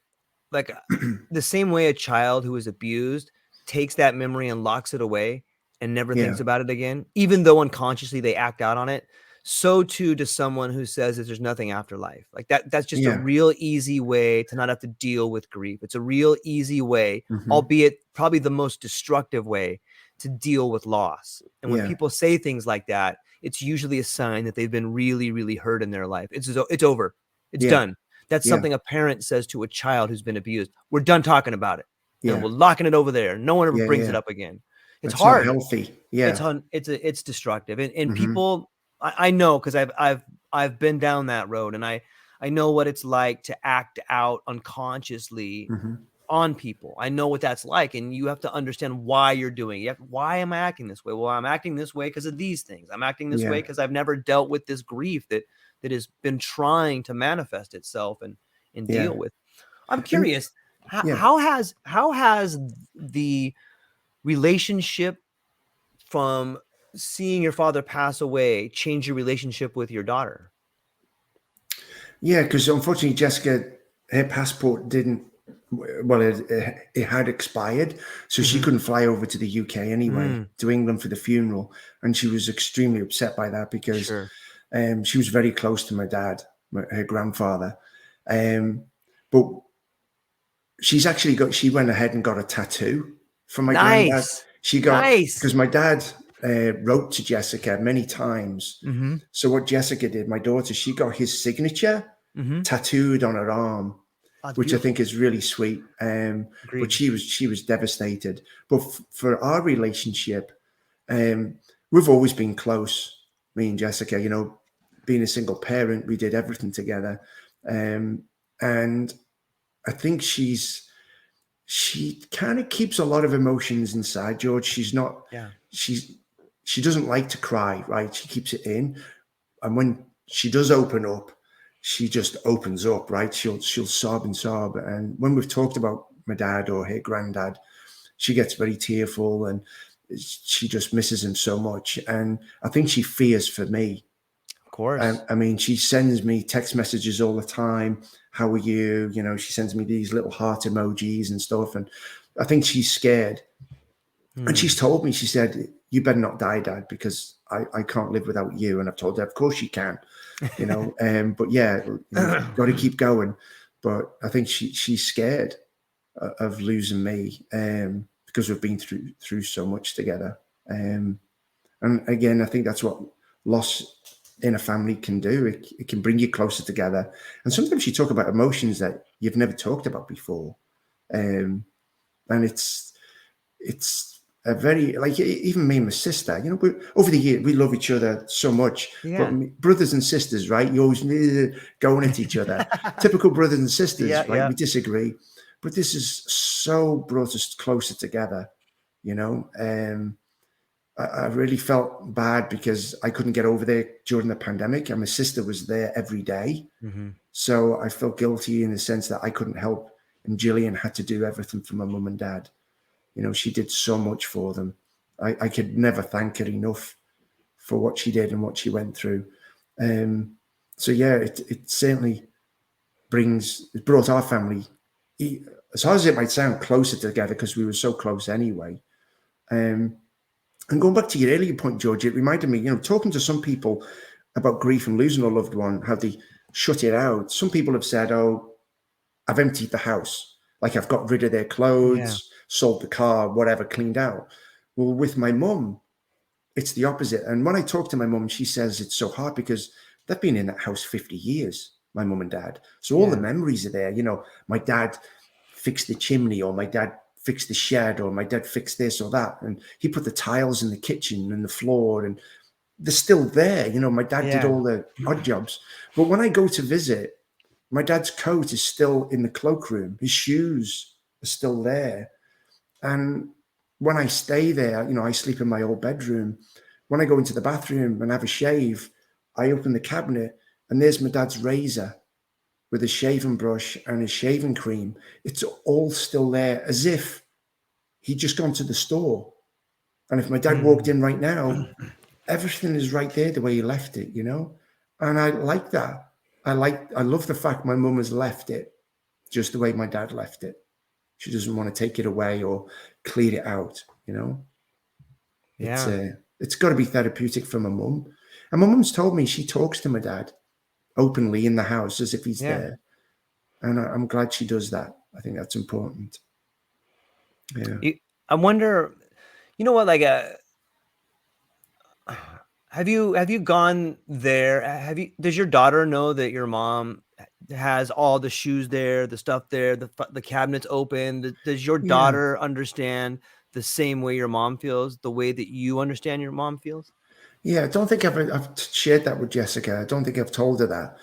the same way a child who is abused takes that memory and locks it away and never thinks about it again, even though unconsciously they act out on it. So too to someone who says that there's nothing after life. Like that's just a real easy way to not have to deal with grief. It's a real easy way, albeit probably the most destructive way to deal with loss. And when people say things like that, it's usually a sign that they've been really, really hurt in their life. It's over. It's done. That's something a parent says to a child who's been abused. We're done talking about it. And we're locking it over there. No one ever brings it up again. It's hard. Not healthy. Yeah. It's destructive. And people, I know, because I've been down that road, and I know what it's like to act out unconsciously on people. I know what that's like, and you have to understand why you're doing it. Why am I acting this way? Well, I'm acting this way because of these things. I'm acting this way because I've never dealt with this grief that has been trying to manifest itself and deal with. I'm curious, how has the relationship from seeing your father pass away change your relationship with your daughter? Yeah, because unfortunately, Jessica, her passport didn't. Well, it had expired, so she couldn't fly over to the UK anyway, to England for the funeral, and she was extremely upset by that because she was very close to my dad, her grandfather. But she went ahead and got a tattoo from my granddad. She got, because my dad wrote to Jessica many times. Mm-hmm. So what Jessica did, my daughter, she got his signature Mm-hmm. tattooed on her arm, Oh, it's which I beautiful. think is really sweet. But Agreed. she was devastated. But for our relationship, we've always been close. Me and Jessica, being a single parent, we did everything together, and I think she kind of keeps a lot of emotions inside, George. Yeah. She doesn't like to cry, right? She keeps it in, and when she does open up, she just opens up, right? She'll sob and sob. And when we've talked about my dad or her granddad, she gets very tearful and she just misses him so much. And I think she fears for me. Of course. I mean, she sends me text messages all the time. How are you? She sends me these little heart emojis and stuff. And I think she's scared. And she's told me, she said, you better not die, Dad, because I can't live without you. And I've told her, of course you can, but yeah, you've got to keep going. But I think she's scared of losing me because we've been through so much together. And again, I think that's what loss in a family can do. It can bring you closer together. And sometimes you talk about emotions that you've never talked about before. And it's a very, like, even me and my sister, over the years, we love each other so much. Yeah. But brothers and sisters, right? You always going at each other. Typical brothers and sisters, Yeah, right? yeah. We disagree. But this has so brought us closer together, I really felt bad because I couldn't get over there during the pandemic, and my sister was there every day. Mm-hmm. So I felt guilty in the sense that I couldn't help, and Gillian had to do everything for my mum and dad. She did so much for them. I could never thank her enough for what she did and what she went through. So yeah, it certainly brought our family, as hard as it might sound, closer together because we were so close anyway. And going back to your earlier point, George, it reminded me, talking to some people about grief and losing a loved one, how they shut it out. Some people have said, oh, I've emptied the house. Like I've got rid of their Yeah. clothes, sold the car, whatever, cleaned out. Well, with my mum, it's the opposite. And when I talk to my mum, she says it's so hard because they've been in that house 50 years, my mum and dad. So all the Yeah. memories are there. My dad fixed the chimney, or my dad fixed the shed, or my dad fixed this or that. And he put the tiles in the kitchen and the floor, and they're still there. My dad did Yeah. all the odd jobs. But when I go to visit, my dad's coat is still in the cloakroom. His shoes are still there. And when I stay there, I sleep in my old bedroom. When I go into the bathroom and have a shave, I open the cabinet and there's my dad's razor with his shaving brush and his shaving cream. It's all still there, as if he'd just gone to the store. And if my dad walked in right now, everything is right there the way he left it, And I like that. I love the fact my mum has left it just the way my dad left it. She doesn't want to take it away or clear it out, Yeah. It's got to be therapeutic for my mum. And my mum's told me she talks to my dad openly in the house as if he's Yeah. there. And I'm glad she does that. I think that's important. Yeah. I wonder, you know what, like have you gone there? Does your daughter know that your mom has all the shoes there, the stuff there, the cabinets open? Does your Yeah. daughter understand the same way your mom feels, the way that you understand your mom feels? Yeah. I don't think I've shared that with Jessica. I don't think I've told her that.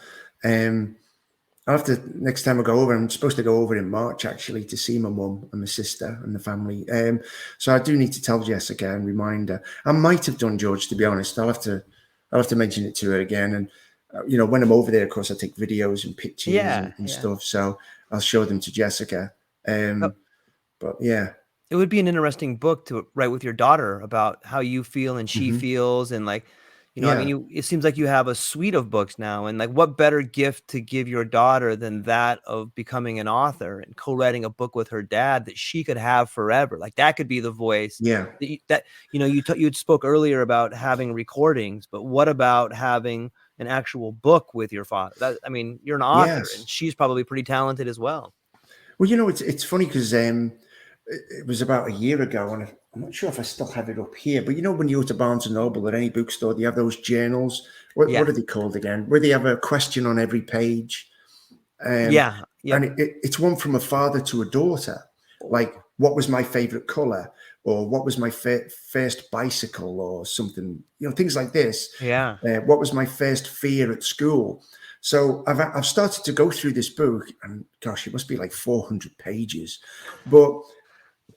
I'll have to, next time I go over, I'm supposed to go over in March actually to see my mum and my sister and the family. So I do need to tell Jessica and remind her. I might have done, George, to be honest. I'll have to mention it to her again. And when I'm over there, of course, I take videos and pictures Yeah, and yeah. stuff. So I'll show them to Jessica. But yeah. It would be an interesting book to write with your daughter about how you feel and she feels, and like, I Yeah. mean, it seems like you have a suite of books now, and like, what better gift to give your daughter than that of becoming an author and co-writing a book with her dad that she could have forever? Like that could be the voice Yeah. that you spoke earlier about having recordings, but what about having an actual book with your father? I mean, you're an author, and Yes. she's probably pretty talented as well. Well, it's funny because it was about a year ago, and I'm not sure if I still have it up here, but you know, when you go to Barnes and Noble or any bookstore, they have those journals. What Yeah. are they called again? Where they have a question on every page. Yeah. Yep. And it's one from a father to a daughter, like, what was my favorite color, or what was my first bicycle, or something, things like this. Yeah. What was my first fear at school? So I've started to go through this book, and gosh, it must be like 400 pages, but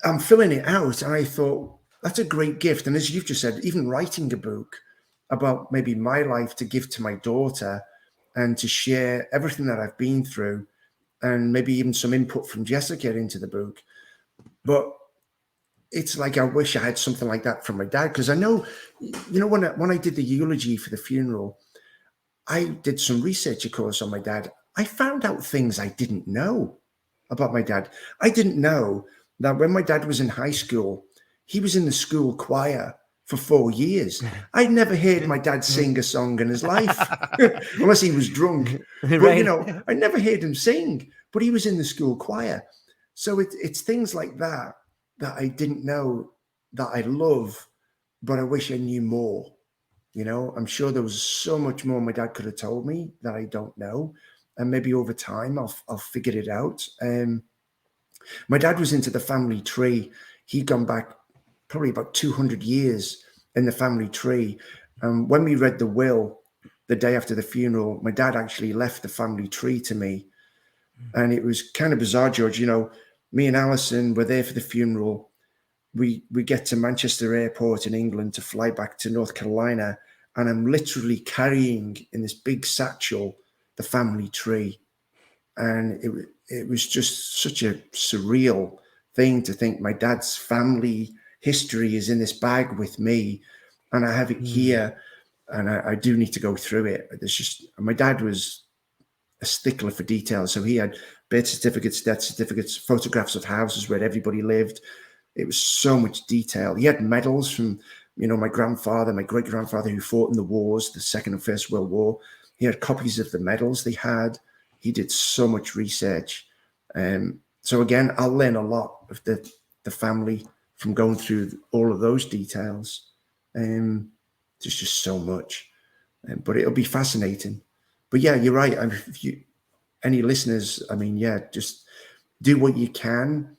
I'm filling it out, and I thought that's a great gift. And as you've just said, even writing a book about maybe my life to give to my daughter and to share everything that I've been through, and maybe even some input from Jessica into the book. But it's like, I wish I had something like that from my dad, because I know, when I did the eulogy for the funeral, I did some research, of course, on my dad. I found out things I didn't know about my dad. I didn't know that when my dad was in high school, he was in the school choir for 4 years. I'd never heard my dad sing a song in his life, unless he was drunk. But, Right. I never heard him sing, but he was in the school choir. So it's things like that that I didn't know, that I love, but I wish I knew more. I'm sure there was so much more my dad could have told me that I don't know. And maybe over time I'll figure it out. My dad was into the family tree. He'd gone back probably about 200 years in the family tree. When we read the will the day after the funeral, my dad actually left the family tree to me. And it was kind of bizarre, George. Me and Alison were there for the funeral. We get to Manchester Airport in England to fly back to North Carolina. And I'm literally carrying in this big satchel the family tree. And it was just such a surreal thing to think my dad's family history is in this bag with me, and I have it here, and I do need to go through it. There's just, my dad was a stickler for details, so he had birth certificates, death certificates, photographs of houses where everybody lived. It was so much detail. He had medals from, my grandfather, my great grandfather, who fought in the wars, the Second and First World War. He had copies of the medals they had. He did so much research. So again, I'll learn a lot of the family from going through all of those details. There's just so much, but it'll be fascinating. But yeah, you're right. If any listeners, just do what you can.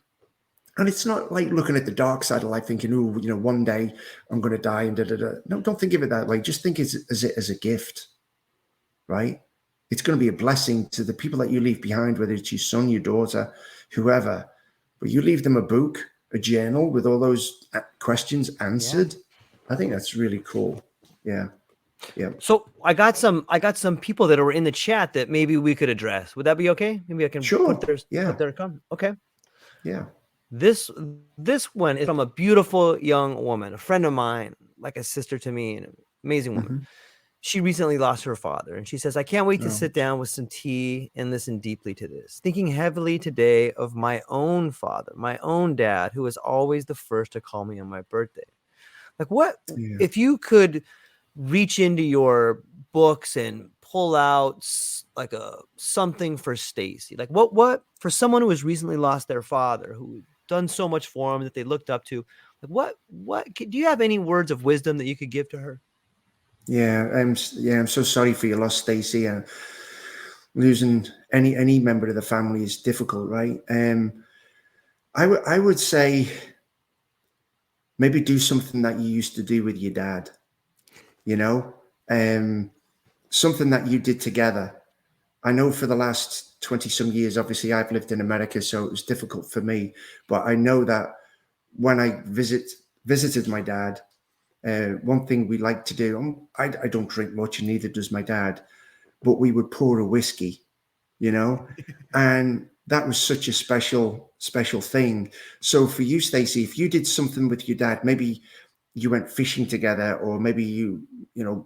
And it's not like looking at the dark side of life thinking, oh, one day I'm going to die and da-da-da. No, don't think of it that way. Just think as it as a gift, right? It's going to be a blessing to the people that you leave behind, whether it's your son, your daughter, whoever. But you leave them a book, a journal with all those questions answered. Yeah. I think that's really cool. Yeah. Yeah. So I got some people that were in the chat that maybe we could address. Would that be okay? Maybe I can put their comment. Okay. Yeah. This one is from a beautiful young woman, a friend of mine, like a sister to me, an amazing woman. Mm-hmm. She recently lost her father, and she says, I can't wait to sit down with some tea and listen deeply to this. Thinking heavily today of my own father, my own dad, who was always the first to call me on my birthday. Like, what if you could reach into your books and pull out like something for Stacy? Like what for someone who has recently lost their father, who done so much for him that they looked up to, like what do you have any words of wisdom that you could give to her? Yeah, I'm so sorry for your loss, Stacy. And losing any member of the family is difficult, right? I would say maybe do something that you used to do with your dad. Something that you did together. I know for the last 20 some years, obviously I've lived in America, so it was difficult for me. But I know that when I visited my dad, one thing we like to do, I don't drink much, and neither does my dad, but we would pour a whiskey, and that was such a special thing. So for you, Stacey, if you did something with your dad, maybe you went fishing together, or maybe you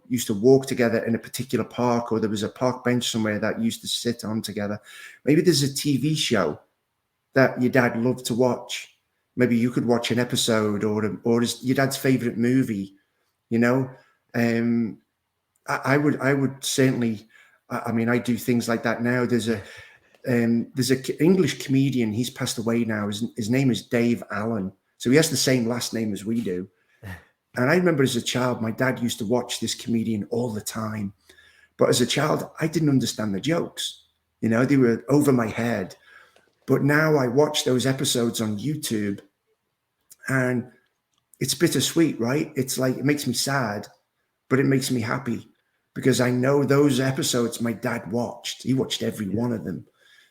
used to walk together in a particular park, or there was a park bench somewhere that you used to sit on together. Maybe there's a TV show that your dad loved to watch. Maybe you could watch an episode, or your dad's favorite movie. I would certainly. I do things like that now. There's a English comedian. He's passed away now. His name is Dave Allen. So he has the same last name as we do. And I remember as a child, my dad used to watch this comedian all the time. But as a child, I didn't understand the jokes. You know, they were over my head. But now I watch those episodes on YouTube and it's bittersweet, right? It's like, it makes me sad, but it makes me happy because I know those episodes my dad watched. He watched every one of them.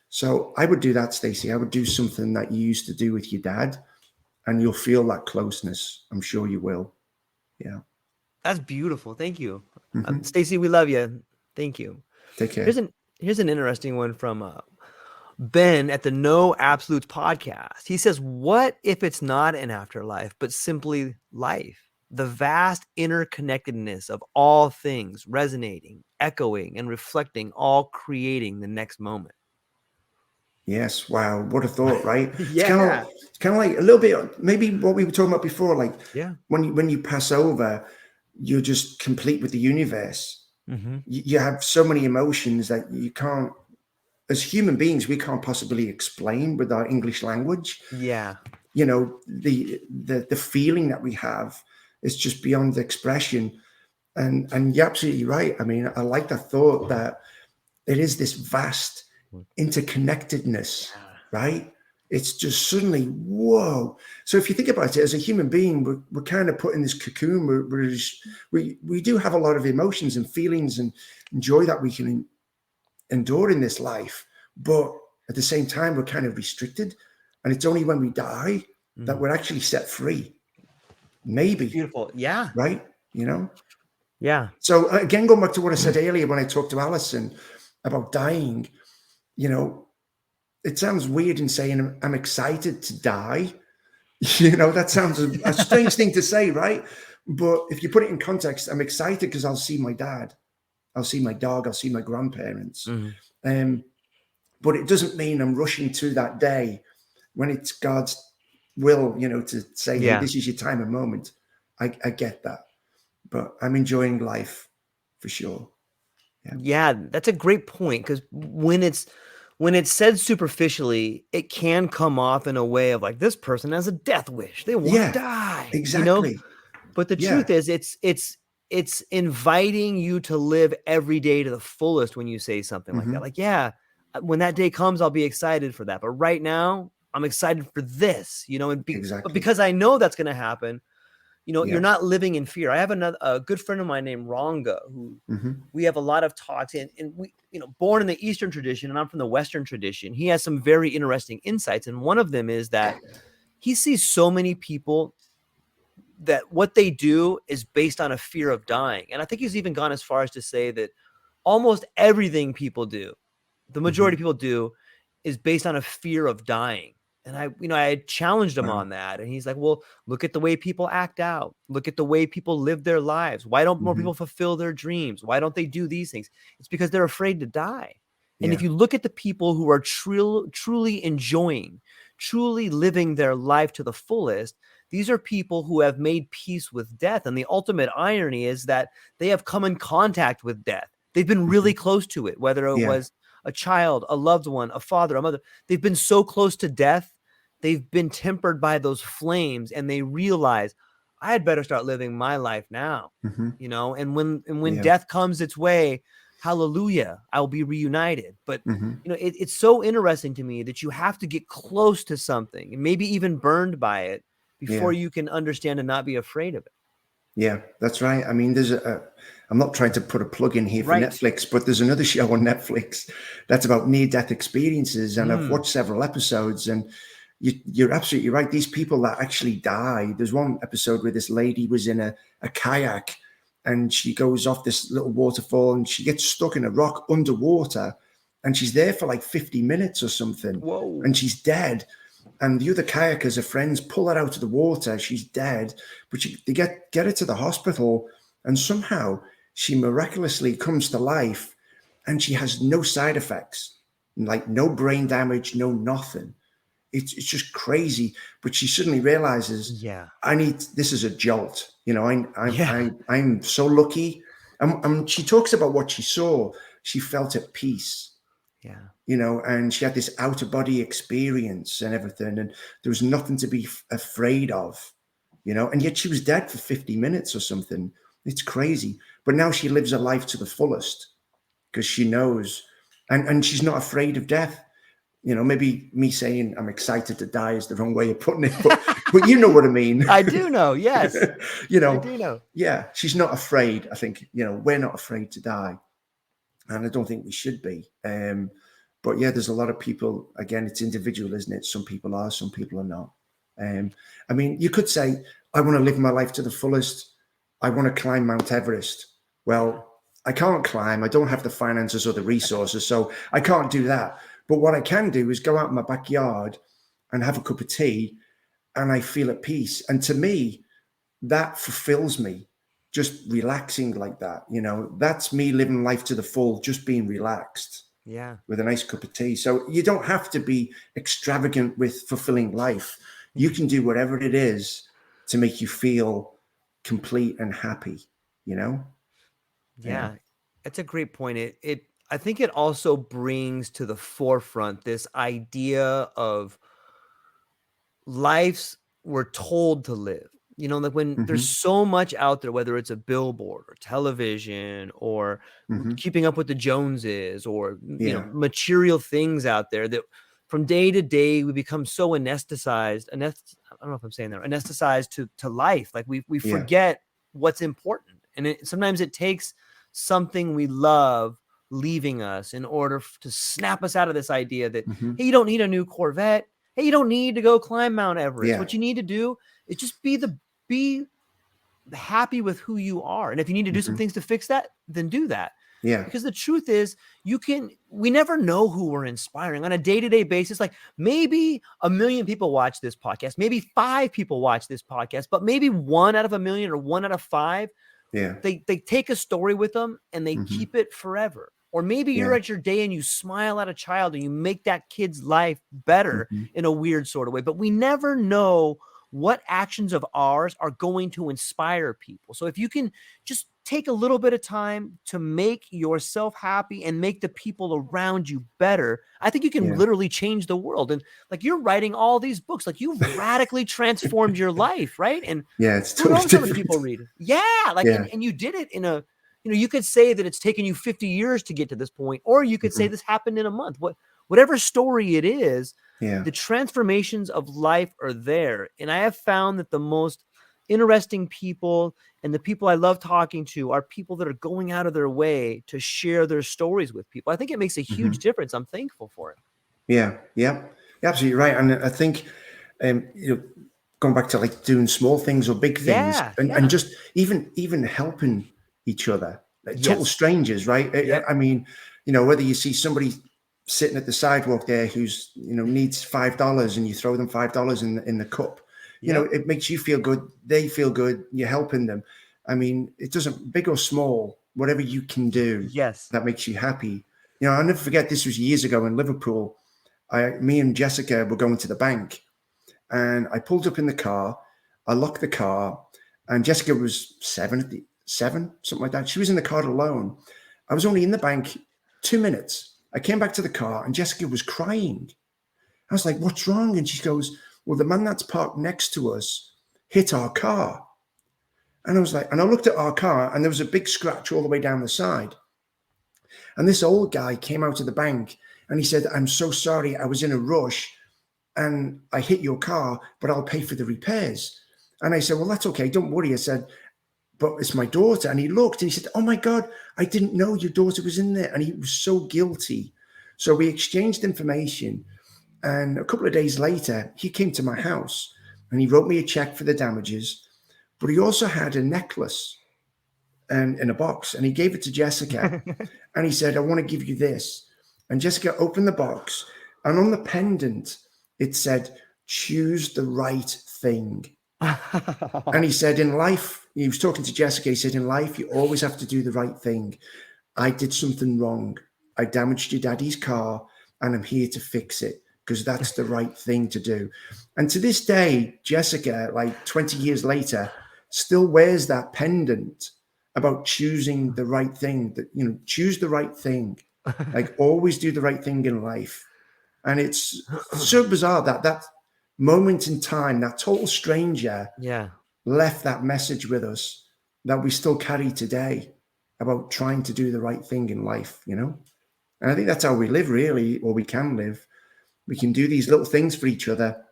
So I would do that, Stacey. I would do something that you used to do with your dad and you'll feel that closeness. I'm sure you will. Yeah. That's beautiful. Thank you. Mm-hmm. Stacey, we love you. Thank you. Take care. Here's an interesting one from Ben at the No Absolutes podcast. He says, what if it's not an afterlife, but simply life? The vast interconnectedness of all things resonating, echoing, and reflecting, all creating the next moment. Yes. Wow. What a thought, right? Yeah. It's kind of like a little bit, maybe what we were talking about before, like Yeah. when you pass over, you're just complete with the universe. Mm-hmm. You have so many emotions that you can't, as human beings, we can't possibly explain with our English language. Yeah. You know, the feeling that we have is just beyond expression. And you're absolutely right. I mean, I like that thought that it is this vast interconnectedness, right? It's just suddenly, whoa. So if you think about it, as a human being, we're kind of put in this cocoon. We do have a lot of emotions and feelings and joy that we can endure in this life. But at the same time, we're kind of restricted. And it's only when we die that we're actually set free. Maybe. Beautiful. Yeah. Right? You know? Yeah. So again, going back to what I said earlier when I talked to Alison about dying, you know, it sounds weird in saying I'm excited to die. You know, that sounds a strange thing to say, right? But if you put it in context, I'm excited because I'll see my dad. I'll see my dog. I'll see my grandparents. But it doesn't mean I'm rushing to that day when it's God's will, you know, to say, hey, this is your time and moment. I get that. But I'm enjoying life for sure. Yeah, that's a great point because when it's said superficially, it can come off in a way of like, this person has a death wish. They want to die. Exactly. You know? But the truth is it's inviting you to live every day to the fullest when you say something like that. Like, yeah, when that day comes, I'll be excited for that. But right now, I'm excited for this, you know, and but because I know that's going to happen, you know, you're not living in fear. I have a good friend of mine named Ranga, who we have a lot of talks and we, you know, born in the Eastern tradition and I'm from the Western tradition. He has some very interesting insights. And one of them is that he sees so many people that what they do is based on a fear of dying. And I think he's even gone as far as to say that almost everything people do, the majority of people do, is based on a fear of dying. And I challenged him on that. And he's like, well, look at the way people act out. Look at the way people live their lives. Why don't more people fulfill their dreams? Why don't they do these things? It's because they're afraid to die. And if you look at the people who are truly enjoying, truly living their life to the fullest, these are people who have made peace with death. And the ultimate irony is that they have come in contact with death. They've been really close to it, whether it was a child, a loved one, a father, a mother. They've been so close to death. They've been tempered by those flames and they realize I had better start living my life now, you know, and when death comes its way, hallelujah, I'll be reunited. But, you know, it's so interesting to me that you have to get close to something and maybe even burned by it before you can understand and not be afraid of it. Yeah, that's right. I mean, I'm not trying to put a plug in here for Netflix, but there's another show on Netflix that's about near-death experiences. And I've watched several episodes and you're absolutely right. These people that actually die. There's one episode where this lady was in a kayak and she goes off this little waterfall and she gets stuck in a rock underwater and she's there for like 50 minutes or something. Whoa. And she's dead. And the other kayakers, her friends, pull her out of the water. She's dead, but they get her to the hospital, and somehow she miraculously comes to life, and she has no side effects, like no brain damage, no nothing. It's just crazy. But she suddenly realizes, I need this is a jolt. You know, I'm so lucky. And she talks about what she saw. She felt at peace. Yeah. And she had this out of body experience and everything. And there was nothing to be afraid of, and yet she was dead for 50 minutes or something. It's crazy. But now she lives her life to the fullest because she knows, and she's not afraid of death. Maybe me saying I'm excited to die is the wrong way of putting it, but you know what I mean. I do know. Yes. I do know. Yeah, she's not afraid. I think, we're not afraid to die. And I don't think we should be. But yeah, there's a lot of people, again, it's individual, isn't it? Some people are, some people are not. I mean, you could say, I want to live my life to the fullest. I want to climb Mount Everest. Well, I can't climb. I don't have the finances or the resources, so I can't do that. But what I can do is go out in my backyard and have a cup of tea, and I feel at peace. And to me, that fulfills me. Just relaxing like that, that's me living life to the full, just being relaxed. Yeah. With a nice cup of tea. So you don't have to be extravagant with fulfilling life. You can do whatever it is to make you feel complete and happy, Yeah. That's a great point. I think it also brings to the forefront this idea of lives we're told to live. Like when there's so much out there, whether it's a billboard or television or keeping up with the Joneses or, material things out there that from day to day, we become so anesthetized. I don't know if I'm saying that, anesthetized to life. Like we forget what's important. And sometimes it takes something we love leaving us in order to snap us out of this idea that, hey, you don't need a new Corvette. Hey, you don't need to go climb Mount Everest. Yeah. What you need to do is just be happy with who you are. And if you need to do some things to fix that, then do that. Yeah. Because the truth is, we never know who we're inspiring on a day-to-day basis. Like maybe 1 million people watch this podcast, maybe 5 people watch this podcast, but maybe 1 out of 1 million or 1 out of 5, they take a story with them and they keep it forever. Or maybe you're at your day and you smile at a child and you make that kid's life better in a weird sort of way. But we never know what actions of ours are going to inspire people. So if you can just take a little bit of time to make yourself happy and make the people around you better, I think you can literally change the world. And like you're writing all these books, like you've radically transformed your life, right? And it's who knows totally how many people read it? Yeah, and you did it in a, you could say that it's taken you 50 years to get to this point, or you could say this happened in a month. Whatever story it is, the transformations of life are there. And I have found that the most interesting people and the people I love talking to are people that are going out of their way to share their stories with people. I think it makes a huge difference. I'm thankful for it. Yeah. You're absolutely right. And I think, going back to like doing small things or big things and just even helping each other, like total strangers, right? I mean, whether you see somebody sitting at the sidewalk there who's, needs $5 and you throw them $5 in the cup, it makes you feel good. They feel good. You're helping them. I mean, it doesn't, big or small, whatever you can do that makes you happy. I'll never forget, this was years ago in Liverpool. Me and Jessica were going to the bank and I pulled up in the car. I locked the car and Jessica was 7, something like that. She was in the car alone. I was only in the bank 2 minutes. I came back to the car and Jessica was crying. I was like, what's wrong? And she goes, well, the man that's parked next to us hit our car. And I was like, and I looked at our car and there was a big scratch all the way down the side. And this old guy came out of the bank and he said, I'm so sorry. I was in a rush and I hit your car, but I'll pay for the repairs. And I said, well, that's okay. Don't worry. I said, but it's my daughter. And he looked and he said, oh my God, I didn't know your daughter was in there. And he was so guilty. So we exchanged information. And a couple of days later, he came to my house and he wrote me a check for the damages, but he also had a necklace and in a box and he gave it to Jessica. And he said, I want to give you this. And Jessica opened the box and on the pendant, it said, choose the right thing. And he said, in life, he was talking to Jessica, he said, in life, you always have to do the right thing. I did something wrong. I damaged your daddy's car and I'm here to fix it because that's the right thing to do. And to this day, Jessica, like 20 years later, still wears that pendant about choosing the right thing, that, choose the right thing. Like, always do the right thing in life. And it's so bizarre that moment in time, that total stranger Yeah. left that message with us that we still carry today about trying to do the right thing in life, you know? And I think that's how we live, really, or we can live. We can do these little things for each other,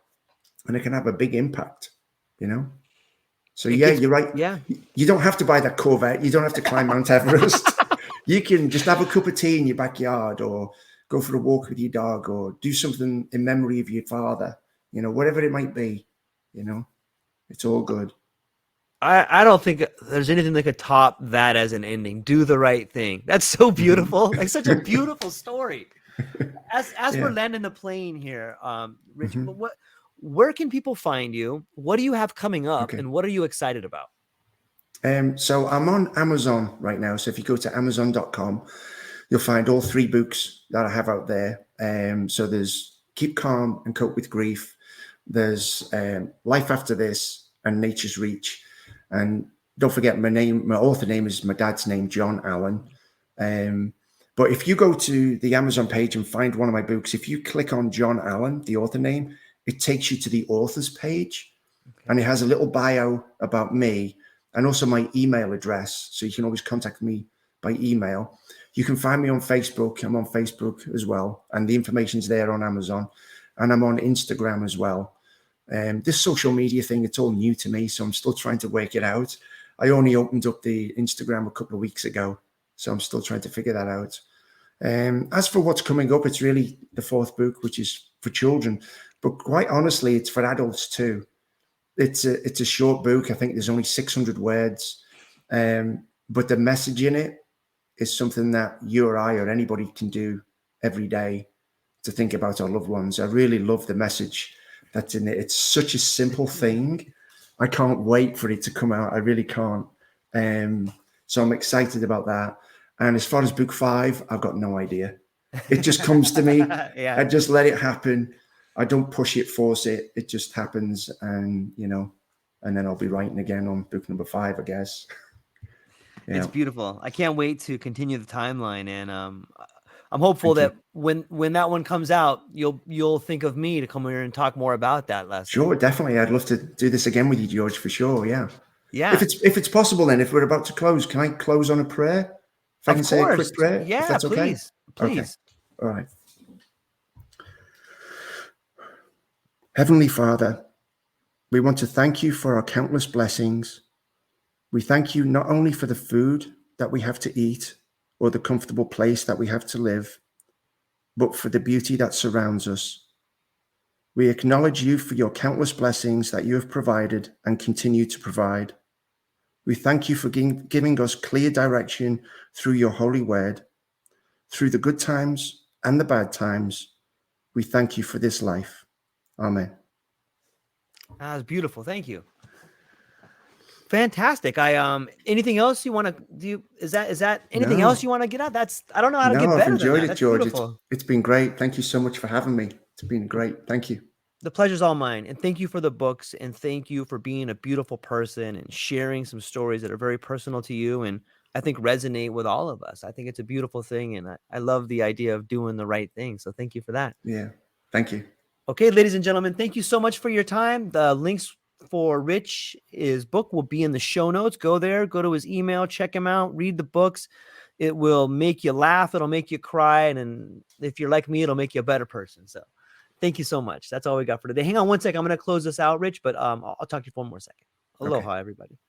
and it can have a big impact, you know? So, It yeah, gets, you're right. yeah. You don't have to buy that Corvette. You don't have to climb Mount Everest. You can just have a cup of tea in your backyard, or go for a walk with your dog, or do something in memory of your father, you know, whatever it might be, you know, it's all good. I don't think there's anything that could top that as an ending. Do the right thing. That's so beautiful. Like, such a beautiful story. As we're Yeah. landing the plane here, Rich, Mhm. where can people find you? What do you have coming up, Okay. and what are you excited about? So I'm on Amazon right now. So if you go to Amazon.com, you'll find all 3 books that I have out there. So there's Keep Calm and Cope with Grief. There's Life After This and Nature's Reach. And don't forget, my author name is my dad's name, John Allen. But if you go to the Amazon page and find one of my books, if you click on John Allen, the author name, it takes you to the author's page. Okay. And it has a little bio about me and also my email address. So you can always contact me by email. You can find me on Facebook. I'm on Facebook as well. And the information's there on Amazon. And I'm on Instagram as well. This social media thing, it's all new to me. So I'm still trying to work it out. I only opened up the Instagram a couple of weeks ago. So I'm still trying to figure that out. As for what's coming up, it's really the 4th book, which is for children. But quite honestly, it's for adults too. It's a short book. I think there's only 600 words, but the message in it is something that you or I or anybody can do every day to think about our loved ones. I really love the message that's in it. It's such a simple thing. I can't wait for it to come out. I really can't. So I'm excited about that. And as far as book 5, I've got no idea. It just comes to me. Yeah. I just let it happen. I don't push it, force it. It just happens, and and then I'll be writing again on book number 5, I guess. It's Yeah. beautiful. I can't wait to continue the timeline, and I'm hopeful Thank you. that when that one comes out, you'll think of me to come here and talk more about that lesson. Sure, definitely. I'd love to do this again with you, George, for sure. Yeah. If Yeah, it's possible, then, if we're about to close, can I close on a prayer? If I of can say a course. quick prayer, if Yeah, that's okay. please, Okay. please. All right. Heavenly Father, we want to thank you for our countless blessings. We thank you not only for the food that we have to eat or the comfortable place that we have to live, but for the beauty that surrounds us. We acknowledge you for your countless blessings that you have provided and continue to provide. We thank you for giving us clear direction through your holy word. Through the good times and the bad times, we thank you for this life. Amen. That was beautiful. Thank you. Fantastic. Anything else you want to do? Is that anything else No, you want to get out? I don't know how to no, get I've better than enjoyed that. it, That's George. beautiful. It's been great. Thank you so much for having me. It's been great. Thank you. The pleasure's all mine. And thank you for the books, and thank you for being a beautiful person and sharing some stories that are very personal to you and I think resonate with all of us. I think it's a beautiful thing, and I love the idea of doing the right thing. So thank you for that. Yeah. Thank you. Okay, ladies and gentlemen, thank you so much for your time. The links for his book will be in the show notes. Go there, go to his email, check him out, read the books. It will make you laugh. It'll make you cry. And if you're like me, it'll make you a better person. So thank you so much. That's all we got for today. Hang on one second. I'm going to close this out, Rich, but I'll talk to you for one more second. Okay. Aloha, everybody.